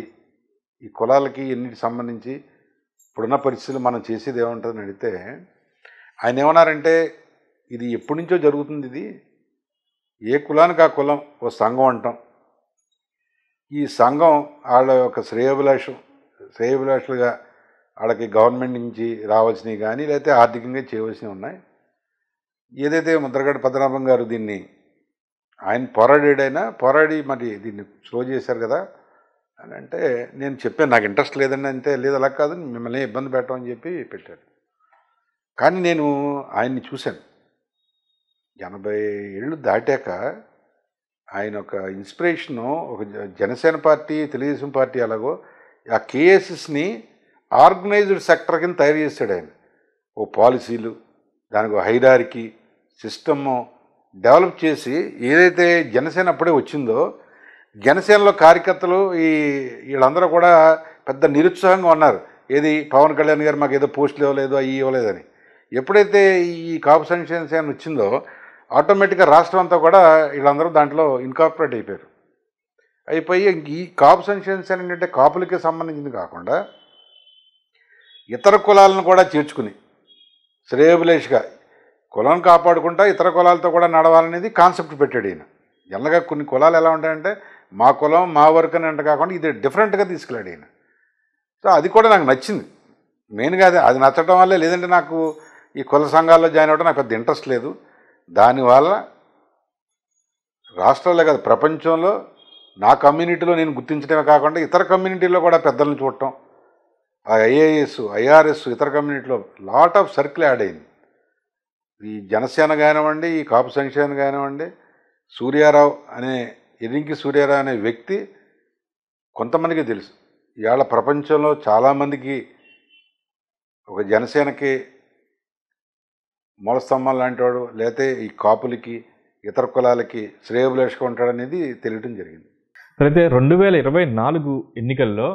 ఈ కులాలకి ఎన్నిటికి సంబంధించి ఇప్పుడున్న పరిస్థితులు మనం చేసేది ఏముంటుందని అడిగితే ఆయన ఏమన్నారంటే, ఇది ఎప్పటి నుంచో జరుగుతుంది, ఇది ఏ కులానికి ఆ కులం ఓ సంఘం అంటాం, ఈ సంఘం వాళ్ళ యొక్క శ్రేయోభిలాషులుగా వాళ్ళకి గవర్నమెంట్ నుంచి రావాల్సినవి కానీ లేకపోతే ఆర్థికంగా చేయవలసినవి ఉన్నాయి. ఏదైతే ముద్రగడ పద్మనాభం గారు దీన్ని ఆయన పోరాడి మరి దీన్ని స్లో చేశారు కదా అని అంటే, నేను చెప్పాను నాకు ఇంట్రెస్ట్ లేదండి అంటే, లేదు అలా కాదు మిమ్మల్ని ఇబ్బంది పెట్టమని చెప్పి పెట్టాడు. కానీ నేను ఆయన్ని చూశాను 80 ఏళ్ళు దాటాక. ఆయన ఒక ఇన్స్పిరేషను, ఒక జనసేన పార్టీ, తెలుగుదేశం పార్టీ అలాగో ఆ కేఎస్ఎస్ని ఆర్గనైజ్డ్ సెక్టర్ కింద తయారు చేశాడు ఆయన. ఓ పాలసీలు, దానికి ఒక హైరార్కీ సిస్టము డెవలప్ చేసి, ఏదైతే జనసేన అప్పుడే వచ్చిందో జనసేనలో కార్యకర్తలు వీళ్ళందరూ కూడా పెద్ద నిరుత్సాహంగా ఉన్నారు. ఏది పవన్ కళ్యాణ్ గారు మాకు ఏదో పోస్టులు ఇవ్వలేదు, అవి ఇవ్వలేదని. ఎప్పుడైతే ఈ కాపు సంక్షేమ సేన వచ్చిందో ఆటోమేటిక్గా రాష్ట్రం అంతా కూడా వీళ్ళందరూ దాంట్లో ఇన్కార్పొరేట్ అయిపోయి ఈ కాపు సంక్షేమ సేన ఏంటంటే కాపులకే సంబంధించింది కాకుండా ఇతర కులాలను కూడా చేర్చుకుని శ్రేయోభిలాషిగా కులం కాపాడుకుంటా ఇతర కులాలతో కూడా నడవాలనేది కాన్సెప్ట్ పెట్టాడు ఈయన. జనరల్గా కొన్ని కులాలు ఎలా ఉంటాయంటే మా కులం మా వర్క్ అని అంటే కాకుండా ఇది డిఫరెంట్గా తీసుకెళ్ళాడు ఈయన. సో అది కూడా నాకు నచ్చింది మెయిన్గా. అది నచ్చడం వల్లే, లేదంటే నాకు ఈ కుల సంఘాల్లో జాయిన్ అవ్వడం నాకు పెద్ద ఇంట్రెస్ట్ లేదు. దానివల్ల రాష్ట్రాలే కాదు ప్రపంచంలో నా కమ్యూనిటీలో నేను గుర్తించడమే కాకుండా ఇతర కమ్యూనిటీలో కూడా పెద్దలను చూడటం, ఆ ఐఏఎస్ ఐఆర్ఎస్ ఇతర కమ్యూనిటీలో లాట్ ఆఫ్ సర్కిల్ యాడ్ అయింది. ఈ జనసేన కానివ్వండి, ఈ కాపు సంక్షేమ కానివ్వండి, ఎర్రింకి సూర్యారావు అనే వ్యక్తి కొంతమందికి తెలుసు. ఇవాళ ప్రపంచంలో చాలామందికి ఒక జనసేనకి మూలస్తంభం లాంటి వాడు, లేకపోతే ఈ కాపులకి ఇతర కులాలకి శ్రేయోభిలాషిగా ఉంటాడనేది తెలియటం జరిగింది. అయితే 2024 ఎన్నికల్లో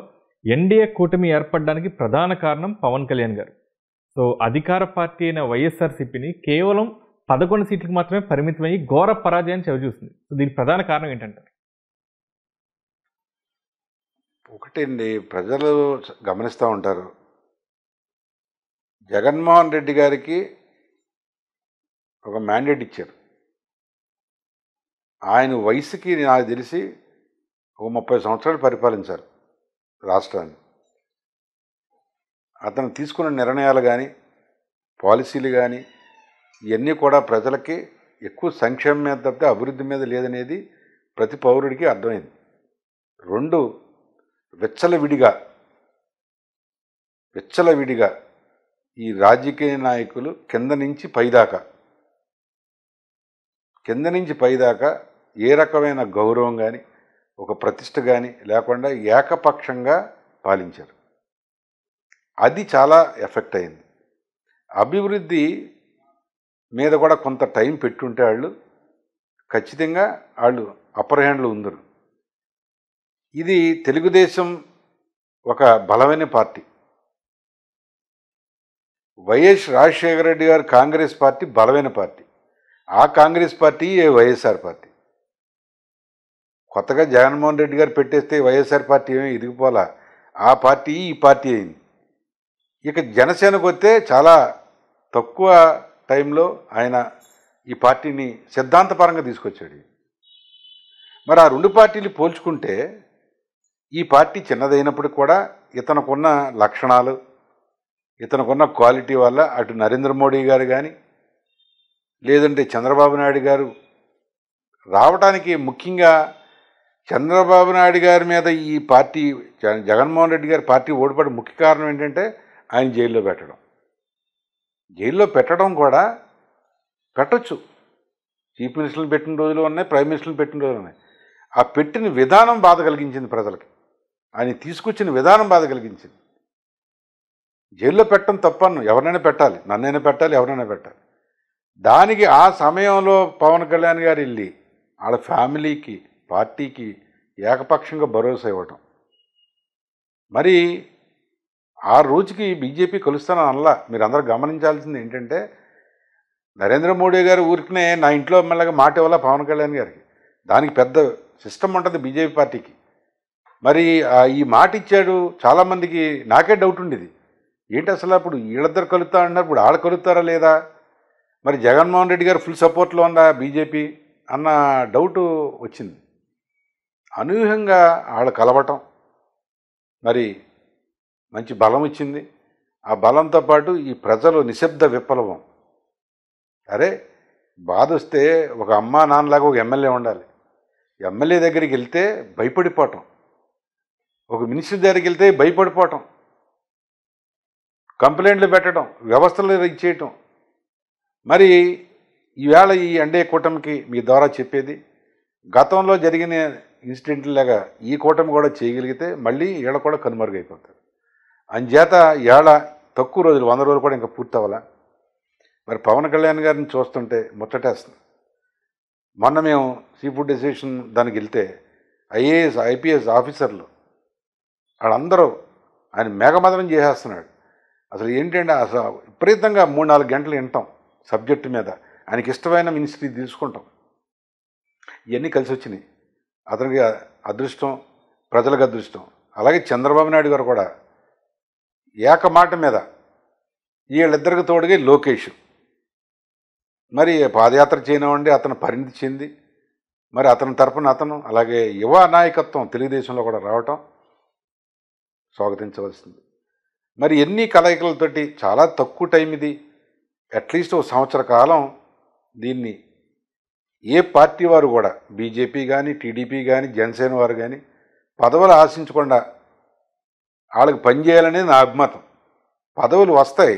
ఎన్డీఏ కూటమి ఏర్పడడానికి ప్రధాన కారణం పవన్ కళ్యాణ్ గారు. సో అధికార పార్టీ అయిన వైఎస్ఆర్సీపీని కేవలం 11 సీట్లకు మాత్రమే పరిమితమయ్యి ఘోర పరాజయాన్ని చవిచూస్తుంది. సో దీనికి ప్రధాన కారణం ఏంటంటారు? ఒకటండి, ప్రజలు గమనిస్తూ ఉంటారు. జగన్మోహన్ రెడ్డి గారికి ఒక మ్యాండేట్ ఇచ్చారు. ఆయన వయసుకి నాకు తెలిసి ఒక 30 సంవత్సరాలు పరిపాలించారు రాష్ట్రాన్ని. అతను తీసుకున్న నిర్ణయాలు కానీ పాలసీలు కానీ ఇవన్నీ కూడా ప్రజలకి ఎక్కువ సంక్షేమం మీద తప్పితే అభివృద్ధి మీద లేదనేది ప్రతి పౌరుడికి అర్థమైంది. 2, విచ్చలవిడిగా ఈ రాజకీయ నాయకులు కింద నుంచి పైదాకా ఏ రకమైన గౌరవం కానీ ఒక ప్రతిష్ట కానీ లేకుండా ఏకపక్షంగా పాలించారు. అది చాలా ఎఫెక్ట్ అయింది. అభివృద్ధి మీద కూడా కొంత టైం పెట్టుంటే వాళ్ళు ఖచ్చితంగా అప్పర్ హ్యాండ్లో ఉందరు. ఇది తెలుగుదేశం ఒక బలమైన పార్టీ, వైఎస్ రాజశేఖర రెడ్డి గారు కాంగ్రెస్ పార్టీ బలమైన పార్టీ, ఆ కాంగ్రెస్ పార్టీ వైఎస్ఆర్ పార్టీ. కొత్తగా జగన్మోహన్ రెడ్డి గారు పెట్టేస్తే వైఎస్ఆర్ పార్టీ ఏమీ ఎదిగిపోలా, ఆ పార్టీ ఈ పార్టీ అయింది. ఇక జనసేనకు వస్తే చాలా తక్కువ టైంలో ఆయన ఈ పార్టీని సిద్ధాంతపరంగా తీసుకొచ్చాడు. మరి ఆ 2 పార్టీలు పోల్చుకుంటే ఈ పార్టీ చిన్నదైనప్పటికి కూడా ఇతనుకున్న లక్షణాలు, ఇతనుకున్న క్వాలిటీ వల్ల అటు నరేంద్ర మోడీ గారు కానీ లేదంటే చంద్రబాబు నాయుడు గారు రావడానికి, ముఖ్యంగా చంద్రబాబు నాయుడు గారి మీద ఈ పార్టీ జగన్మోహన్ రెడ్డి గారి పార్టీ ఓడిపడే ముఖ్య కారణం ఏంటంటే ఆయన జైల్లో పెట్టడం కూడా పెట్టచ్చు. చీఫ్ మినిస్టర్లు పెట్టిన రోజులు ఉన్నాయి, ప్రైమ్ మినిస్టర్లు పెట్టిన రోజులు ఉన్నాయి. ఆ పెట్టిన విధానం బాధ కలిగించింది ప్రజలకి, ఆయన తీసుకొచ్చిన విధానం బాధ కలిగించింది. జైల్లో పెట్టడం తప్పను, ఎవరినైనా పెట్టాలి, నన్నైనా పెట్టాలి, ఎవరైనా పెట్టాలి. దానికి ఆ సమయంలో పవన్ కళ్యాణ్ గారు వెళ్ళి వాళ్ళ ఫ్యామిలీకి పార్టీకి ఏకపక్షంగా భరోసా ఇవ్వటం. మరి ఆ రోజుకి బీజేపీ కలుస్తానని అనలా. మీరు అందరూ గమనించాల్సింది ఏంటంటే, నరేంద్ర మోడీ గారు ఊరికనే నా ఇంట్లో మెల్లగా మాట ఇవ్వాలా పవన్ కళ్యాణ్ గారికి. దానికి పెద్ద సిస్టమ్ ఉంటుంది బీజేపీ పార్టీకి. మరి ఈ మాట ఇచ్చాడు. చాలామందికి నాకే డౌట్ ఉండేది, ఏంటి అసలు అప్పుడు వీళ్ళిద్దరు కలుపుతా అంటున్నారు, ఇప్పుడు వాళ్ళు కలుపుతారా లేదా, మరి జగన్మోహన్ రెడ్డి గారు ఫుల్ సపోర్ట్లో ఉందా బీజేపీ అన్న డౌటు వచ్చింది. అనూహ్యంగా వాళ్ళు కలవటం మరి మంచి బలం ఇచ్చింది. ఆ బలంతో పాటు ఈ ప్రజలు నిశ్శబ్ద విప్లవం. అరే బాధ వస్తే ఒక అమ్మా నాన్నలాగా ఒక ఎమ్మెల్యే ఉండాలి. ఎమ్మెల్యే దగ్గరికి వెళ్తే భయపడిపోవటం, ఒక మినిస్టర్ దగ్గరికి వెళ్తే భయపడిపోవటం, కంప్లైంట్లు పెట్టడం, వ్యవస్థలు ఇచ్చేయటం. మరి ఈవేళ ఈ ఎన్డీఏ కూటమికి మీ ద్వారా చెప్పేది, గతంలో జరిగిన ఇన్సిడెంట్లాగా ఈ కూటమి కూడా చేయగలిగితే మళ్ళీ ఈడ కూడా కనుమరుగైపోతారు. అంచేత ఈడ తక్కువ రోజులు 100 రోజులు కూడా ఇంకా పూర్తి అవ్వాలా. మరి పవన్ కళ్యాణ్ గారిని చూస్తుంటే ముచ్చటేస్తుంది. మొన్న మేము సీ ఫుడ్ అసోసియేషన్ దానికి వెళ్తే ఐఏఎస్ ఐపీఎస్ ఆఫీసర్లు వాళ్ళందరూ ఆయన మేఘమదనం చేసేస్తున్నాడు. అసలు ఏంటంటే అసలు విపరీతంగా 3-4 గంటలు వింటాం సబ్జెక్టు మీద, ఆయనకి ఇష్టమైన మినిస్ట్రీ తీసుకుంటాం. ఇవన్నీ కలిసి వచ్చినాయి. అతనికి అదృష్టం, ప్రజలకు అదృష్టం. అలాగే చంద్రబాబు నాయుడు గారు కూడా ఏకమాట మీద వీళ్ళిద్దరికి తోడుగా లోకేష్ మరి పాదయాత్ర చేయనివ్వండి, అతను పరిణితి చెంది మరి అతని తరపున అతను, అలాగే యువ నాయకత్వం తెలుగుదేశంలో కూడా రావటం స్వాగతించవలసింది. మరి ఎన్ని కలయికలతోటి చాలా తక్కువ టైం ఇది, అట్లీస్ట్ 1 సంవత్సర కాలం దీన్ని ఏ పార్టీ వారు కూడా బీజేపీ కానీ టీడీపీ కానీ జనసేన వారు కానీ పదవులు ఆశించకుండా వాళ్ళకి పనిచేయాలనేది నా అభిమతం. పదవులు వస్తాయి,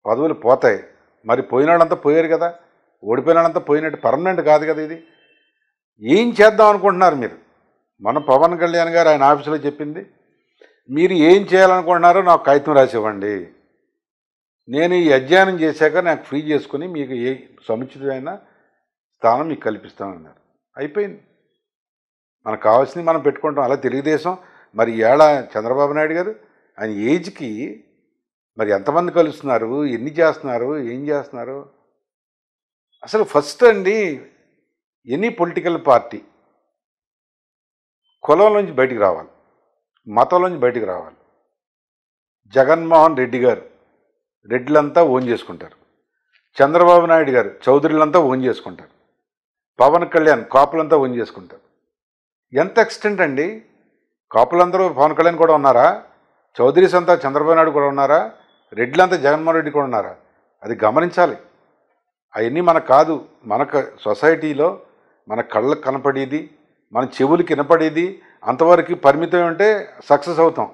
పదవులు పోతాయి. మరి పోయిన వాళ్ళంతా పోయారు కదా, ఓడిపోయిన వాళ్ళంతా పోయినట్టు పర్మనెంట్ కాదు కదా. ఇది ఏం చేద్దాం అనుకుంటున్నారు మీరు? మన పవన్ కళ్యాణ్ గారు ఆయన ఆఫీసులో చెప్పింది, మీరు ఏం చేయాలనుకుంటున్నారో నాకు కాగితం రాసి ఇవ్వండి, నేను ఈ అధ్యయనం చేశాక నాకు ఫ్రీ చేసుకుని మీకు ఏ సముచితమైన స్థానం మీకు కల్పిస్తామన్నారు. అయిపోయింది. మనకు కావాల్సింది మనం పెట్టుకుంటాం. అలా తెలుగుదేశం మరి ఏళ చంద్రబాబు నాయుడు గారు ఆయన ఏజ్కి మరి ఎంతమంది కలుస్తున్నారు, ఎన్ని చేస్తున్నారు, ఏం చేస్తున్నారు? అసలు ఫస్ట్ అండి, ఎనీ పొలిటికల్ పార్టీ కులంలోంచి బయటికి రావాలి, మతంలోంచి బయటికి రావాలి. జగన్మోహన్ రెడ్డి గారు రెడ్లంతా ఓన్ చేసుకుంటారు, చంద్రబాబు నాయుడు గారు చౌదరులంతా ఓన్ చేసుకుంటారు, పవన్ కళ్యాణ్ కాపులంతా ఓన్ చేసుకుంటారు. ఎంత ఎక్స్టెంట్ అండి? కాపులందరూ పవన్ కళ్యాణ్ కూడా ఉన్నారా? చౌదరీస్ అంతా చంద్రబాబు నాయుడు కూడా ఉన్నారా? రెడ్లంతా జగన్మోహన్ రెడ్డి కూడా ఉన్నారా? అది గమనించాలి. అవన్నీ మనకు కాదు, మనకు సొసైటీలో మన కళ్ళకు కనపడేది, మన చెవులకి వినపడేది అంతవరకు పరిమితం ఉంటే సక్సెస్ అవుతాం.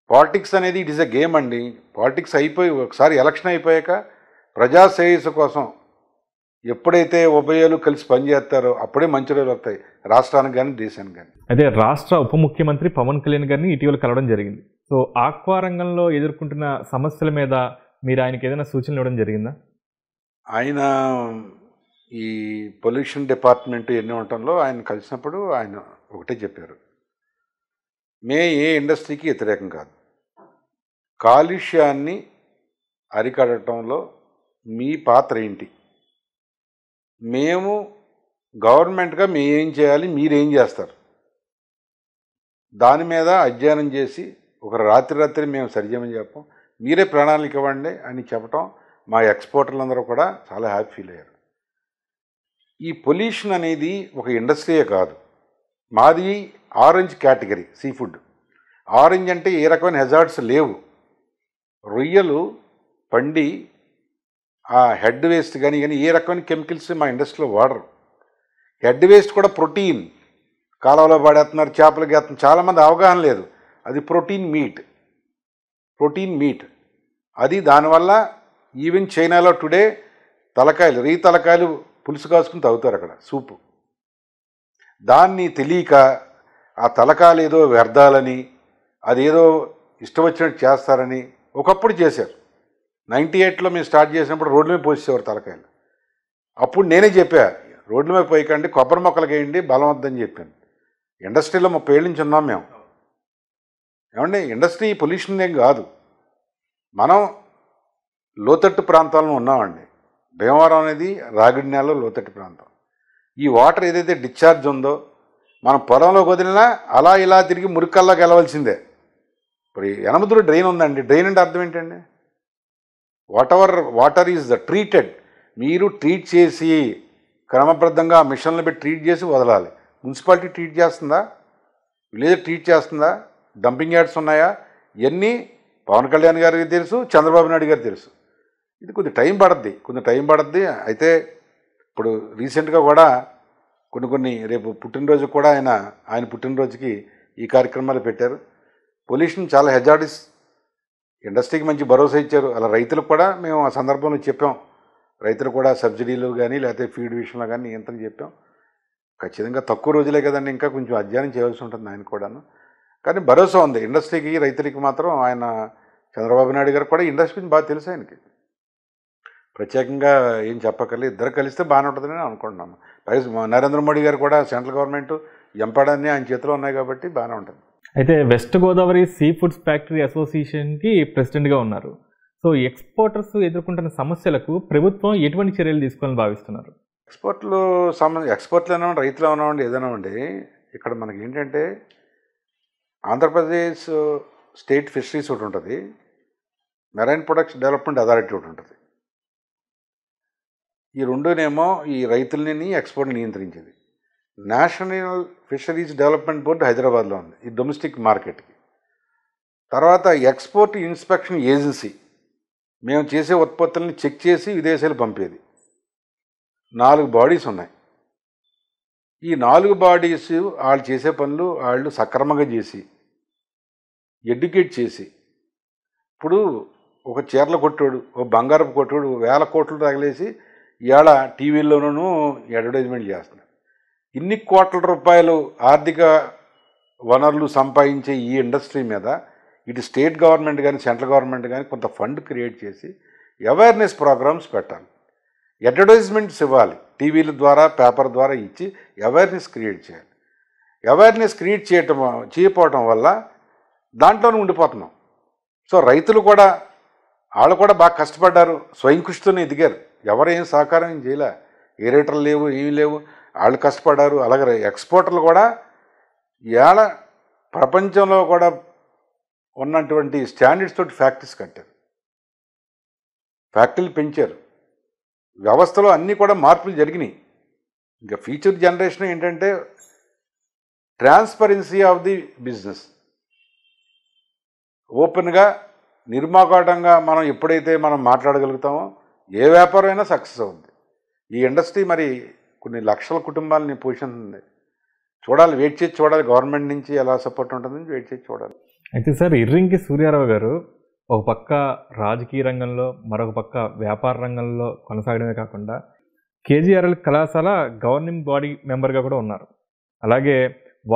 పాలిటిక్స్ అనేది ఇట్ ఈస్ ఎ గేమ్ అండి. పాలిటిక్స్ అయిపోయి ఒకసారి ఎలక్షన్ అయిపోయాక ప్రజా శ్రేయస్సు కోసం ఎప్పుడైతే ఉభయాలు కలిసి పనిచేస్తారో అప్పుడే మంచి రోజులు వస్తాయి రాష్ట్రానికి కానీ దేశానికి కానీ. అదే రాష్ట్ర ఉప ముఖ్యమంత్రి పవన్ కళ్యాణ్ గారిని ఇటీవల కలవడం జరిగింది. సో ఆక్వా రంగంలో ఎదుర్కొంటున్న సమస్యల మీద మీరు ఆయనకి ఏదైనా సూచనలు ఇవ్వడం జరిగిందా? ఆయన ఈ పొల్యూషన్ డిపార్ట్మెంట్ ఎన్ని ఉండటంలో ఆయన కలిసినప్పుడు ఆయన ఒకటే చెప్పారు, ఏ ఇండస్ట్రీకి వ్యతిరేకం కాదు, కాలుష్యాన్ని అరికట్టడంలో మీ పాత్ర ఏంటి, మేము గవర్నమెంట్గా మేమేం చేయాలి, మీరేం చేస్తారు, దాని మీద అధ్యయనం చేసి ఒక రాత్రి మేము సరిచేయమని చెప్పాం, మీరే ప్రణాళిక ఇవ్వండి అని చెప్పటం మా ఎక్స్పోర్టర్లందరూ కూడా చాలా హ్యాపీ ఫీల్ అయ్యారు. ఈ పొల్యూషన్ అనేది ఒక ఇండస్ట్రీయే కాదు, మాది orange category sea food. Orange అంటే ఏ రకమైన హెజార్డ్స్ లేవు. రొయ్యలు పండి ఆ హెడ్ వేస్ట్ కానీ ఏ రకమైన కెమికల్స్ మా ఇండస్ట్రీలో వాడరు. హెడ్ వేస్ట్ కూడా ప్రోటీన్, కాలువలో పడేస్తున్నారు, చేపలకి వేస్తున్నారు, చాలామంది అవగాహన లేదు. అది ప్రోటీన్ మీట్ అది. దానివల్ల ఈవెన్ చైనాలో టుడే తలకాయలు తలకాయలు పులుసు కాసుకుని తాగుతారు అక్కడ సూపు. దాన్ని తెలియక ఆ తలకాయలు ఏదో వ్యర్థాలని, అదేదో ఇష్టం వచ్చినట్టు చేస్తారని ఒకప్పుడు చేశారు. 98లో మేము స్టార్ట్ చేసినప్పుడు రోడ్ల మీద పోసేవారు తలకాయలు. అప్పుడు నేనే చెప్పా, రోడ్ల మీద పోయకండి, కొబ్బరి మొక్కలకి వేయండి, బలం వద్దని చెప్పాను. ఇండస్ట్రీలో 30 ఏళ్ళ నుంచి ఉన్నాం మేము. ఏమండి, ఇండస్ట్రీ పొల్యూషన్ ఏం కాదు, మనం లోతట్టు ప్రాంతాల్లో ఉన్నామండి. భీమవరం అనేది రాగిడి నేలలో లోతట్టు ప్రాంతం. ఈ వాటర్ ఏదైతే డిశ్చార్జ్ ఉందో మనం పొలంలోకి వదిలినా అలా ఇలా తిరిగి మురికల్లోకి వెళ్ళవలసిందే. ఇప్పుడు యనమదురు డ్రైన్ ఉందండి. డ్రైన్ అంటే అర్థం ఏంటండి? Water is the treated. మీరు ట్రీట్ చేసి క్రమబద్ధంగా మిషన్లు పెట్టి ట్రీట్ చేసి వదలాలి. మున్సిపాలిటీ ట్రీట్ చేస్తుందా? విలేజ్ ట్రీట్ చేస్తుందా? డంపింగ్ యార్డ్స్ ఉన్నాయా? ఇవన్నీ పవన్ కళ్యాణ్ గారికి తెలుసు, చంద్రబాబు నాయుడు గారికి తెలుసు. ఇది కొంచెం టైం పడుద్ది. అయితే ఇప్పుడు రీసెంట్గా కూడా కొన్ని రేపు పుట్టినరోజు కూడా ఆయన పుట్టినరోజుకి ఈ కార్యక్రమాలు పెట్టారు. పొల్యూషన్ చాలా హెజార్డిస్. ఇండస్ట్రీకి మంచి భరోసా ఇచ్చారు. అలా రైతులకు కూడా మేము ఆ సందర్భంలో చెప్పాం. రైతులు కూడా సబ్సిడీలు కానీ లేకపోతే ఫీడ్ విషయంలో కానీ నియంత్రణ చెప్పాం. ఖచ్చితంగా తక్కువ రోజులే కదండి, ఇంకా కొంచెం అధ్యయనం చేయాల్సి ఉంటుంది ఆయన కూడాను. కానీ భరోసా ఉంది ఇండస్ట్రీకి, రైతులకి మాత్రం. ఆయన చంద్రబాబు నాయుడు గారు కూడా ఇండస్ట్రీ గురించి బాగా తెలుసు ఆయనకి. ప్రత్యేకంగా ఏం చెప్పక్కర్లేదు. ఇద్దరు కలిస్తే బాగానే ఉంటుందని నేను అనుకుంటున్నాను. పైగా నరేంద్ర మోడీ గారు కూడా సెంట్రల్ గవర్నమెంట్ ఎంపడాన్ని ఆయన చేతిలో ఉన్నాయి కాబట్టి బాగానే ఉంటుంది. అయితే West Godavari sea foods factory అసోసియేషన్కి ప్రెసిడెంట్గా ఉన్నారు. సో ఎక్స్పోర్టర్స్ ఎదుర్కొంటున్న సమస్యలకు ప్రభుత్వం ఎటువంటి చర్యలు తీసుకోవాలని భావిస్తున్నారు? ఎక్స్పోర్ట్లు ఏమన్నా రైతులు ఏమన్నా ఏదైనా ఉండి ఇక్కడ మనకి ఏంటంటే ఆంధ్రప్రదేశ్ స్టేట్ ఫిషరీస్ ఒకటి ఉంటుంది, మెరైన్ ప్రొడక్ట్స్ డెవలప్మెంట్ అథారిటీ ఒకటి ఉంటుంది. ఈ రెండునేమో ఈ రైతులని ఎక్స్పోర్ట్ని నియంత్రించేది. నేషనల్ ఫిషరీస్ డెవలప్మెంట్ బోర్డు హైదరాబాద్లో ఉంది, ఈ డొమెస్టిక్ మార్కెట్కి. తర్వాత ఎక్స్పోర్ట్ ఇన్స్పెక్షన్ ఏజెన్సీ మేము చేసే ఉత్పత్తుల్ని చెక్ చేసి విదేశాలు పంపేది. 4 బాడీస్ ఉన్నాయి. ఈ 4 బాడీస్ వాళ్ళు చేసే పనులు వాళ్ళు సక్రమంగా చేసి ఎడ్యుకేట్ చేసి, ఇప్పుడు ఒక చీరల కొట్టాడు, ఒక బంగారపు కొట్టాడు వేల కోట్లు తగిలేసి ఇవాళ టీవీల్లోనూ అడ్వర్టైజ్మెంట్ చేస్తున్నారు. ఇన్ని కోట్ల రూపాయలు ఆర్థిక వనరులు సంపాదించే ఈ ఇండస్ట్రీ మీద ఇటు స్టేట్ గవర్నమెంట్ కానీ సెంట్రల్ గవర్నమెంట్ కానీ కొంత ఫండ్ క్రియేట్ చేసి అవేర్నెస్ ప్రోగ్రామ్స్ పెట్టాలి, అడ్వర్టైజ్మెంట్స్ ఇవ్వాలి, టీవీల ద్వారా పేపర్ ద్వారా ఇచ్చి అవేర్నెస్ క్రియేట్ చేయాలి. అవేర్నెస్ క్రియేట్ చేయకపోవటం వల్ల దాంట్లోనే ఉండిపోతున్నాం. సో రైతులు కూడా వాళ్ళు కూడా బాగా కష్టపడ్డారు, స్వయం కృషితోనే ఎదిగారు. ఎవరేం సహకారం ఏం చేయలే, ఏరేటర్లు లేవు, ఏమీ లేవు, వాళ్ళు కష్టపడ్డారు. అలాగే ఎక్స్పోర్టర్లు కూడా ఇవాళ ప్రపంచంలో కూడా ఉన్నటువంటి స్టాండర్డ్స్ తోటి ఫ్యాక్టరీస్ కట్టారు, ఫ్యాక్టరీలు పెంచారు, వ్యవస్థలో అన్నీ కూడా మార్పులు జరిగినాయి. ఇంకా ఫ్యూచర్ జనరేషన్ ఏంటంటే ట్రాన్స్పరెన్సీ ఆఫ్ ది బిజినెస్, ఓపెన్గా నిర్మాకాటంగా మనం ఎప్పుడైతే మనం మాట్లాడగలుగుతామో ఏ వ్యాపారం అయినా సక్సెస్ అవుతుంది. ఈ ఇండస్ట్రీ మరి కొన్ని లక్షల కుటుంబాలని పోషిస్తుంది. చూడాలి, వెయిట్ చేసి చూడాలి, గవర్నమెంట్ నుంచి ఎలా సపోర్ట్ ఉంటుందని వెయిట్ చేసి చూడాలి. అయితే సార్, ఇర్రింకి సూర్యారావు గారు ఒక పక్క రాజకీయ రంగంలో, మరొక పక్క వ్యాపార రంగంలో కొనసాగడమే కాకుండా కేజీఆర్ఎల్ కళాశాల గవర్నింగ్ బాడీ మెంబర్గా కూడా ఉన్నారు. అలాగే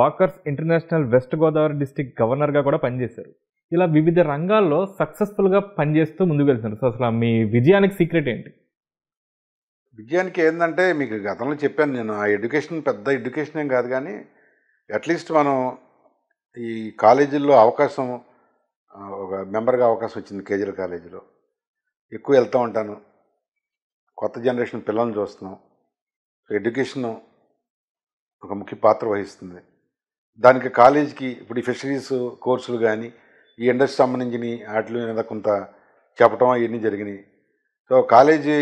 walkers international west Godavari district గవర్నర్గా కూడా పనిచేశారు. ఇలా వివిధ రంగాల్లో సక్సెస్ఫుల్గా పనిచేస్తూ ముందుకు వెళ్తున్నారు. సో అసలు మీ విజయానికి సీక్రెట్ ఏంటి? విజయానికి ఏంటంటే మీకు గతంలో చెప్పాను నేను, ఆ ఎడ్యుకేషన్ పెద్ద ఎడ్యుకేషన్ ఏం కాదు, కానీ అట్లీస్ట్ మనం ఈ కాలేజీల్లో అవకాశం, ఒక మెంబర్గా అవకాశం వచ్చింది కేజీఆర్ కాలేజీలో. ఎక్కువ వెళ్తూ ఉంటాను, కొత్త జనరేషన్ పిల్లల్ని చూస్తున్నాం. ఎడ్యుకేషన్ ఒక ముఖ్య పాత్ర వహిస్తుంది. దానికి కాలేజీకి ఇప్పుడు ఈ ఫిషరీస్ కోర్సులు కానీ ఈ ఇండస్ట్రీ సంబంధించిన వాటి మీద కొంత చెప్పటం అవన్నీ జరిగినాయి. సో కాలేజీ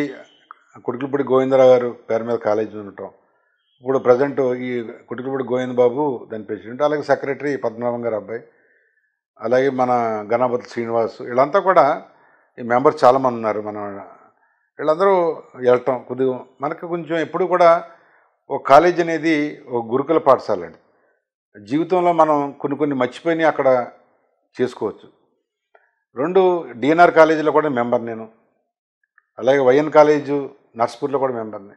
కుటికులపూడి గోవిందరావు గారు పేరు మీద కాలేజీ ఉండటం, ఇప్పుడు ప్రజెంట్ ఈ కుటికులపూడి గోవింద బాబు దాని ప్రెసిడెంట్, అలాగే సెక్రటరీ పద్మనాభం గారు అబ్బాయి, అలాగే మన గణపతి శ్రీనివాస్, వీళ్ళంతా కూడా ఈ మెంబర్స్ చాలామంది ఉన్నారు. వీళ్ళందరూ వెళ్ళటం కొద్దిగా మనకు కొంచెం ఎప్పుడు కూడా ఒక కాలేజ్ అనేది ఒక గురుకుల పాఠశాల అండి. జీవితంలో మనం కొన్ని మర్చిపోయినాయి అక్కడ చేసుకోవచ్చు. 2 డిఎన్ఆర్ కాలేజీలో కూడా మెంబర్ నేను, అలాగే వైఎన్ కాలేజు నర్స్పూర్లో కూడా మెంబర్ని.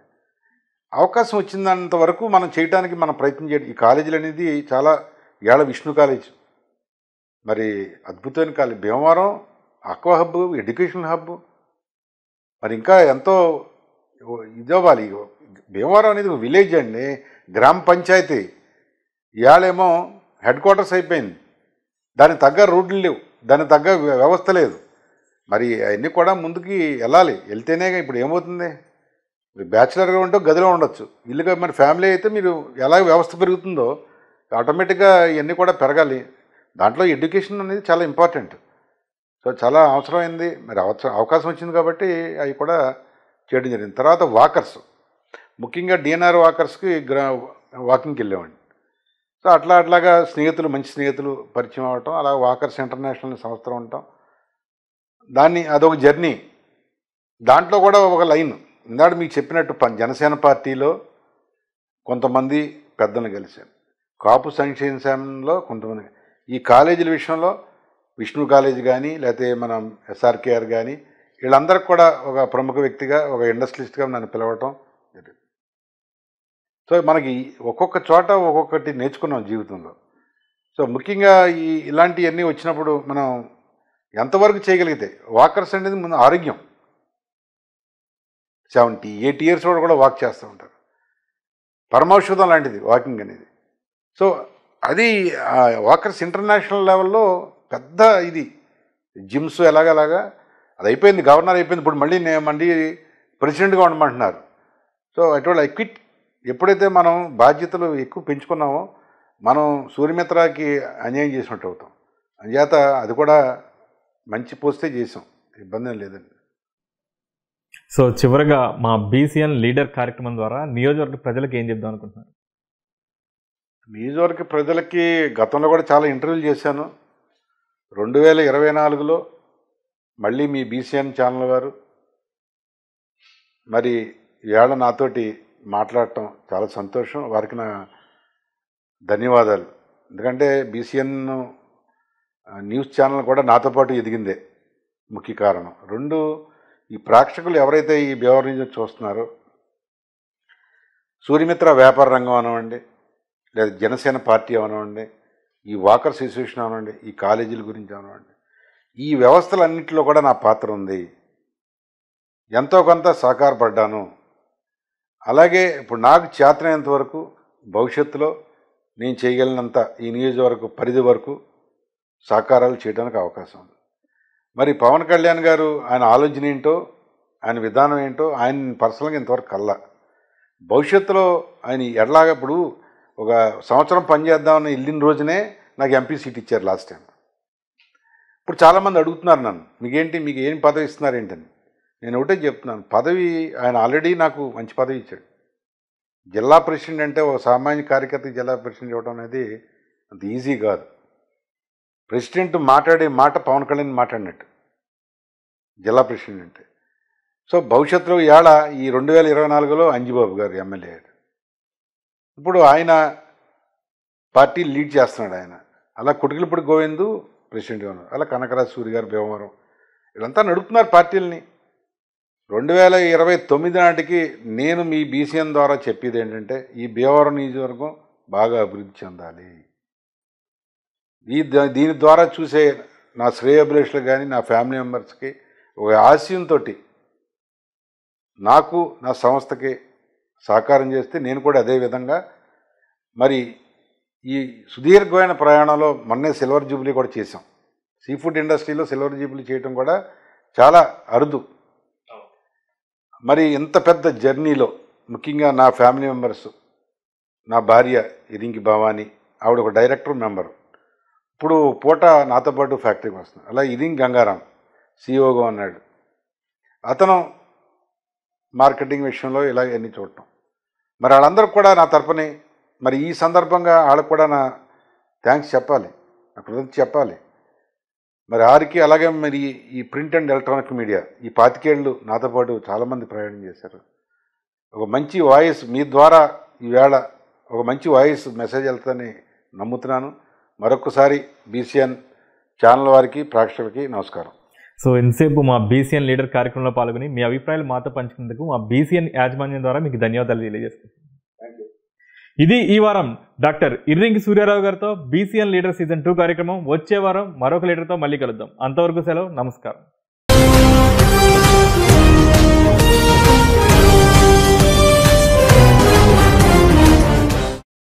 అవకాశం వచ్చినంత వరకు మనం చేయడానికి మనం ప్రయత్నం చేయాలి. ఈ కాలేజీలు అనేది చాలా ఏళ్ళ విష్ణు కాలేజ్, మరి అద్భుతమైన college. Bhimavaram aqua hub, education hub, మరి ఇంకా ఎంతో ఇదవ్వాలి. భీమవరం అనేది ఒక విలేజ్ అండి, గ్రామ పంచాయతీ. ఇవాళేమో హెడ్ క్వార్టర్స్ అయిపోయింది, దానికి తగ్గ రోడ్లు లేవు, దానికి తగ్గ వ్యవస్థ లేదు. మరి అవన్నీ కూడా ముందుకి వెళ్ళాలి, వెళ్తేనే. ఇప్పుడు ఏమవుతుంది, బ్యాచిలర్గా ఉంటే గదిలో ఉండొచ్చు, ఇల్లుగా మరి ఫ్యామిలీ అయితే మీరు ఎలా వ్యవస్థ పెరుగుతుందో ఆటోమేటిక్గా ఇవన్నీ కూడా పెరగాలి. దాంట్లో ఎడ్యుకేషన్ అనేది చాలా ఇంపార్టెంట్. సో చాలా అవసరమైంది. మరి అవకాశం వచ్చింది కాబట్టి అవి కూడా చేయడం జరిగింది. తర్వాత వాకర్స్, ముఖ్యంగా డిఎన్ఆర్ వాకర్స్కి వాకింగ్కి వెళ్ళేవాడిని. సో అట్లాగా స్నేహితులు, మంచి స్నేహితులు పరిచయం అవ్వటం, అలా వాకర్స్ ఇంటర్నేషనల్ సంస్థ ఉండటం, అదొక జర్నీ. దాంట్లో కూడా ఒక లైన్ ఇందాక మీకు చెప్పినట్టు జనసేన పార్టీలో కొంతమంది పెద్దలను కలిశాను, కాపు సంక్షేమంలో కొంతమంది, ఈ కాలేజీల విషయంలో విష్ణు కాలేజీ కానీ లేకపోతే మనం ఎస్ఆర్కేఆర్ కానీ వీళ్ళందరికీ కూడా ఒక ప్రముఖ వ్యక్తిగా, ఒక ఇండస్ట్రియలిస్ట్గా నన్ను పిలవటం జరిగింది. సో మనకి ఒక్కొక్క చోట ఒక్కొక్కటి నేర్చుకున్నాం జీవితంలో. సో ముఖ్యంగా ఇలాంటివన్నీ వచ్చినప్పుడు మనం ఎంతవరకు చేయగలిగితే, వాకర్స్ అనేది ముందు ఆరోగ్యం. 70-80 ఇయర్స్ కూడా వాక్ చేస్తూ ఉంటారు. పరమౌషధం లాంటిది వాకింగ్ అనేది. సో అది వాకర్స్ ఇంటర్నేషనల్ లెవెల్లో పెద్ద ఇది జిమ్స్ ఎలాగలాగా అది అయిపోయింది, గవర్నర్ అయిపోయింది. ఇప్పుడు మళ్ళీ ప్రెసిడెంట్గా ఉండమంటున్నారు. సో అటువంటి ఐ క్విట్. ఎప్పుడైతే మనం బాధ్యతలు ఎక్కువ పెంచుకున్నామో మనం సూర్యమిత్రకి అన్యాయం చేసినట్టు అవుతాం. అందుచేత అది కూడా మంచి పోస్టే చేసాం, ఇబ్బంది ఏం లేదండి. సో చివరగా మా బీసీఎన్ లీడర్ కార్యక్రమం ద్వారా నియోజకవర్గ ప్రజలకు ఏం చెప్దాం అనుకుంటున్నారు? నియోజకవర్గ ప్రజలకి గతంలో కూడా చాలా ఇంటర్వ్యూలు చేశాను. 2024లో మళ్ళీ మీ బీసీఎన్ ఛానల్ వారు మరి ఇవాళ నాతోటి మాట్లాడటం చాలా సంతోషం. వారికి నా ధన్యవాదాలు. ఎందుకంటే బీసీఎన్ న్యూస్ ఛానల్ కూడా నాతో పాటు ఎదిగిందే ముఖ్య కారణం. 2, ఈ ప్రేక్షకులు ఎవరైతే ఈ భీమవరం నుంచి చూస్తున్నారో, సూర్యమిత్ర వ్యాపార రంగం అనవండి, లేదా జనసేన పార్టీ అవనివ్వండి, ఈ వాకర్స్ అసోసియేషన్ అవనండి, ఈ కాలేజీల గురించి అవనివ్వండి, ఈ వ్యవస్థలన్నింటిలో కూడా నా పాత్ర ఉంది. ఎంతో కొంత సహకారపడ్డాను. అలాగే ఇప్పుడు నాకు చేతనైనంత వరకు భవిష్యత్తులో నేను చేయగలిగినంత ఈ నియోజకవర్గ పరిధి వరకు సహకారాలు చేయడానికి అవకాశం ఉంది. మరి పవన్ కళ్యాణ్ గారు ఆయన ఆలోచన ఏంటో, ఆయన విధానం ఏంటో ఆయన పర్సనల్గా ఇంతవరకు కల్లా. భవిష్యత్తులో ఆయన ఎట్లాగా ఇప్పుడు ఒక సంవత్సరం పనిచేద్దామని వెళ్ళిన రోజునే నాకు ఎంపీ సీట్ ఇచ్చారు లాస్ట్ టైం. ఇప్పుడు చాలామంది అడుగుతున్నారు నన్ను, మీకు ఏం పదవి ఇస్తున్నారు ఏంటని. నేను ఒకటే చెప్తున్నాను, పదవి ఆయన ఆల్రెడీ నాకు మంచి పదవి ఇచ్చాడు. జిల్లా ప్రెసిడెంట్ అంటే ఒక సామాన్య కార్యకర్తకి జిల్లా ప్రెసిడెంట్ ఇవ్వడం అనేది అంత ఈజీ కాదు. ప్రెసిడెంట్ మాట్లాడే మాట పవన్ కళ్యాణ్ మాట్లాడినట్టు జిల్లా ప్రెసిడెంట్ అంటే. సో భవిష్యత్తులో ఇవాళ ఈ 2024లో అంజిబాబు గారు ఎమ్మెల్యే అయ్యాడు. ఇప్పుడు ఆయన పార్టీ లీడ్ చేస్తున్నాడు ఆయన. అలా కుటుకులపూడి గోవిందు ప్రెసిడెంట్గా ఉన్నారు. అలా కనకరాజు సూరి గారు భీమవరం వీళ్ళంతా నడుపుతున్నారు పార్టీలని. 2029 నాటికి నేను మీ బీసీఎన్ ద్వారా చెప్పేది ఏంటంటే, ఈ భీమవరం నియోజకవర్గం బాగా అభివృద్ధి చెందాలి. దీని ద్వారా చూసే నా శ్రేయోభిలాషులకు కానీ నా ఫ్యామిలీ మెంబర్స్కి ఒక ఆశయంతో నాకు నా సంస్థకి సహకారం చేస్తే నేను కూడా అదే విధంగా మరి ఈ సుదీర్ఘమైన ప్రయాణంలో మొన్నే సిల్వర్ జూబ్లీ కూడా చేసాం. సీ ఫుడ్ ఇండస్ట్రీలో సిల్వర్ జూబ్లీ చేయడం కూడా చాలా అరుదు. మరి ఇంత పెద్ద జర్నీలో ముఖ్యంగా నా ఫ్యామిలీ మెంబర్స్, నా భార్య ఇరింగి భవానీ, ఆవిడ ఒక డైరెక్టర్ మెంబరు, ఇప్పుడు పూట నాతో పాటు ఫ్యాక్టరీకి వస్తుంది. అలా ఇరింగి గంగారాం సిఇఓగా ఉన్నాడు. అతను మార్కెటింగ్ విషయంలో ఇలా ఎన్ని చూడటం. మరి వాళ్ళందరూ కూడా నా తరపుని మరి ఈ సందర్భంగా వాళ్ళకు కూడా నా థ్యాంక్స్ చెప్పాలి, నా కృతజ్ఞత చెప్పాలి. మరి వారికి అలాగే మరి ఈ ప్రింట్ అండ్ ఎలక్ట్రానిక్ మీడియా ఈ 25 ఏళ్ళు నాతో పాటు చాలామంది ప్రయాణం చేశారు. ఒక మంచి వాయిస్ మీ ద్వారా ఈవేళ ఒక మంచి వాయిస్ మెసేజ్ వెళ్తుందని నమ్ముతున్నాను. మరొకసారి బీసీఎన్ ఛానల్ వారికి ప్రేక్షకులకి నమస్కారం. సో ఇంతసేపు మా బీసీఎన్ లీడర్ కార్యక్రమంలో పాల్గొని మీ అభిప్రాయాలు మాతో పంచుకున్నందుకు మా బీసీఎన్ యాజమాన్యం ద్వారా మీకు ధన్యవాదాలు తెలియజేస్తున్నాను. ఇది ఈ వారం డాక్టర్ ఇర్రింగి సూర్యారావు గారితో బీసీఎన్ లీడర్ సీజన్ 2 కార్యక్రమం. వచ్చే వారం మరొక లీడర్తో మళ్ళీ కలుద్దాం. అంతవరకు సెలవు, నమస్కారం.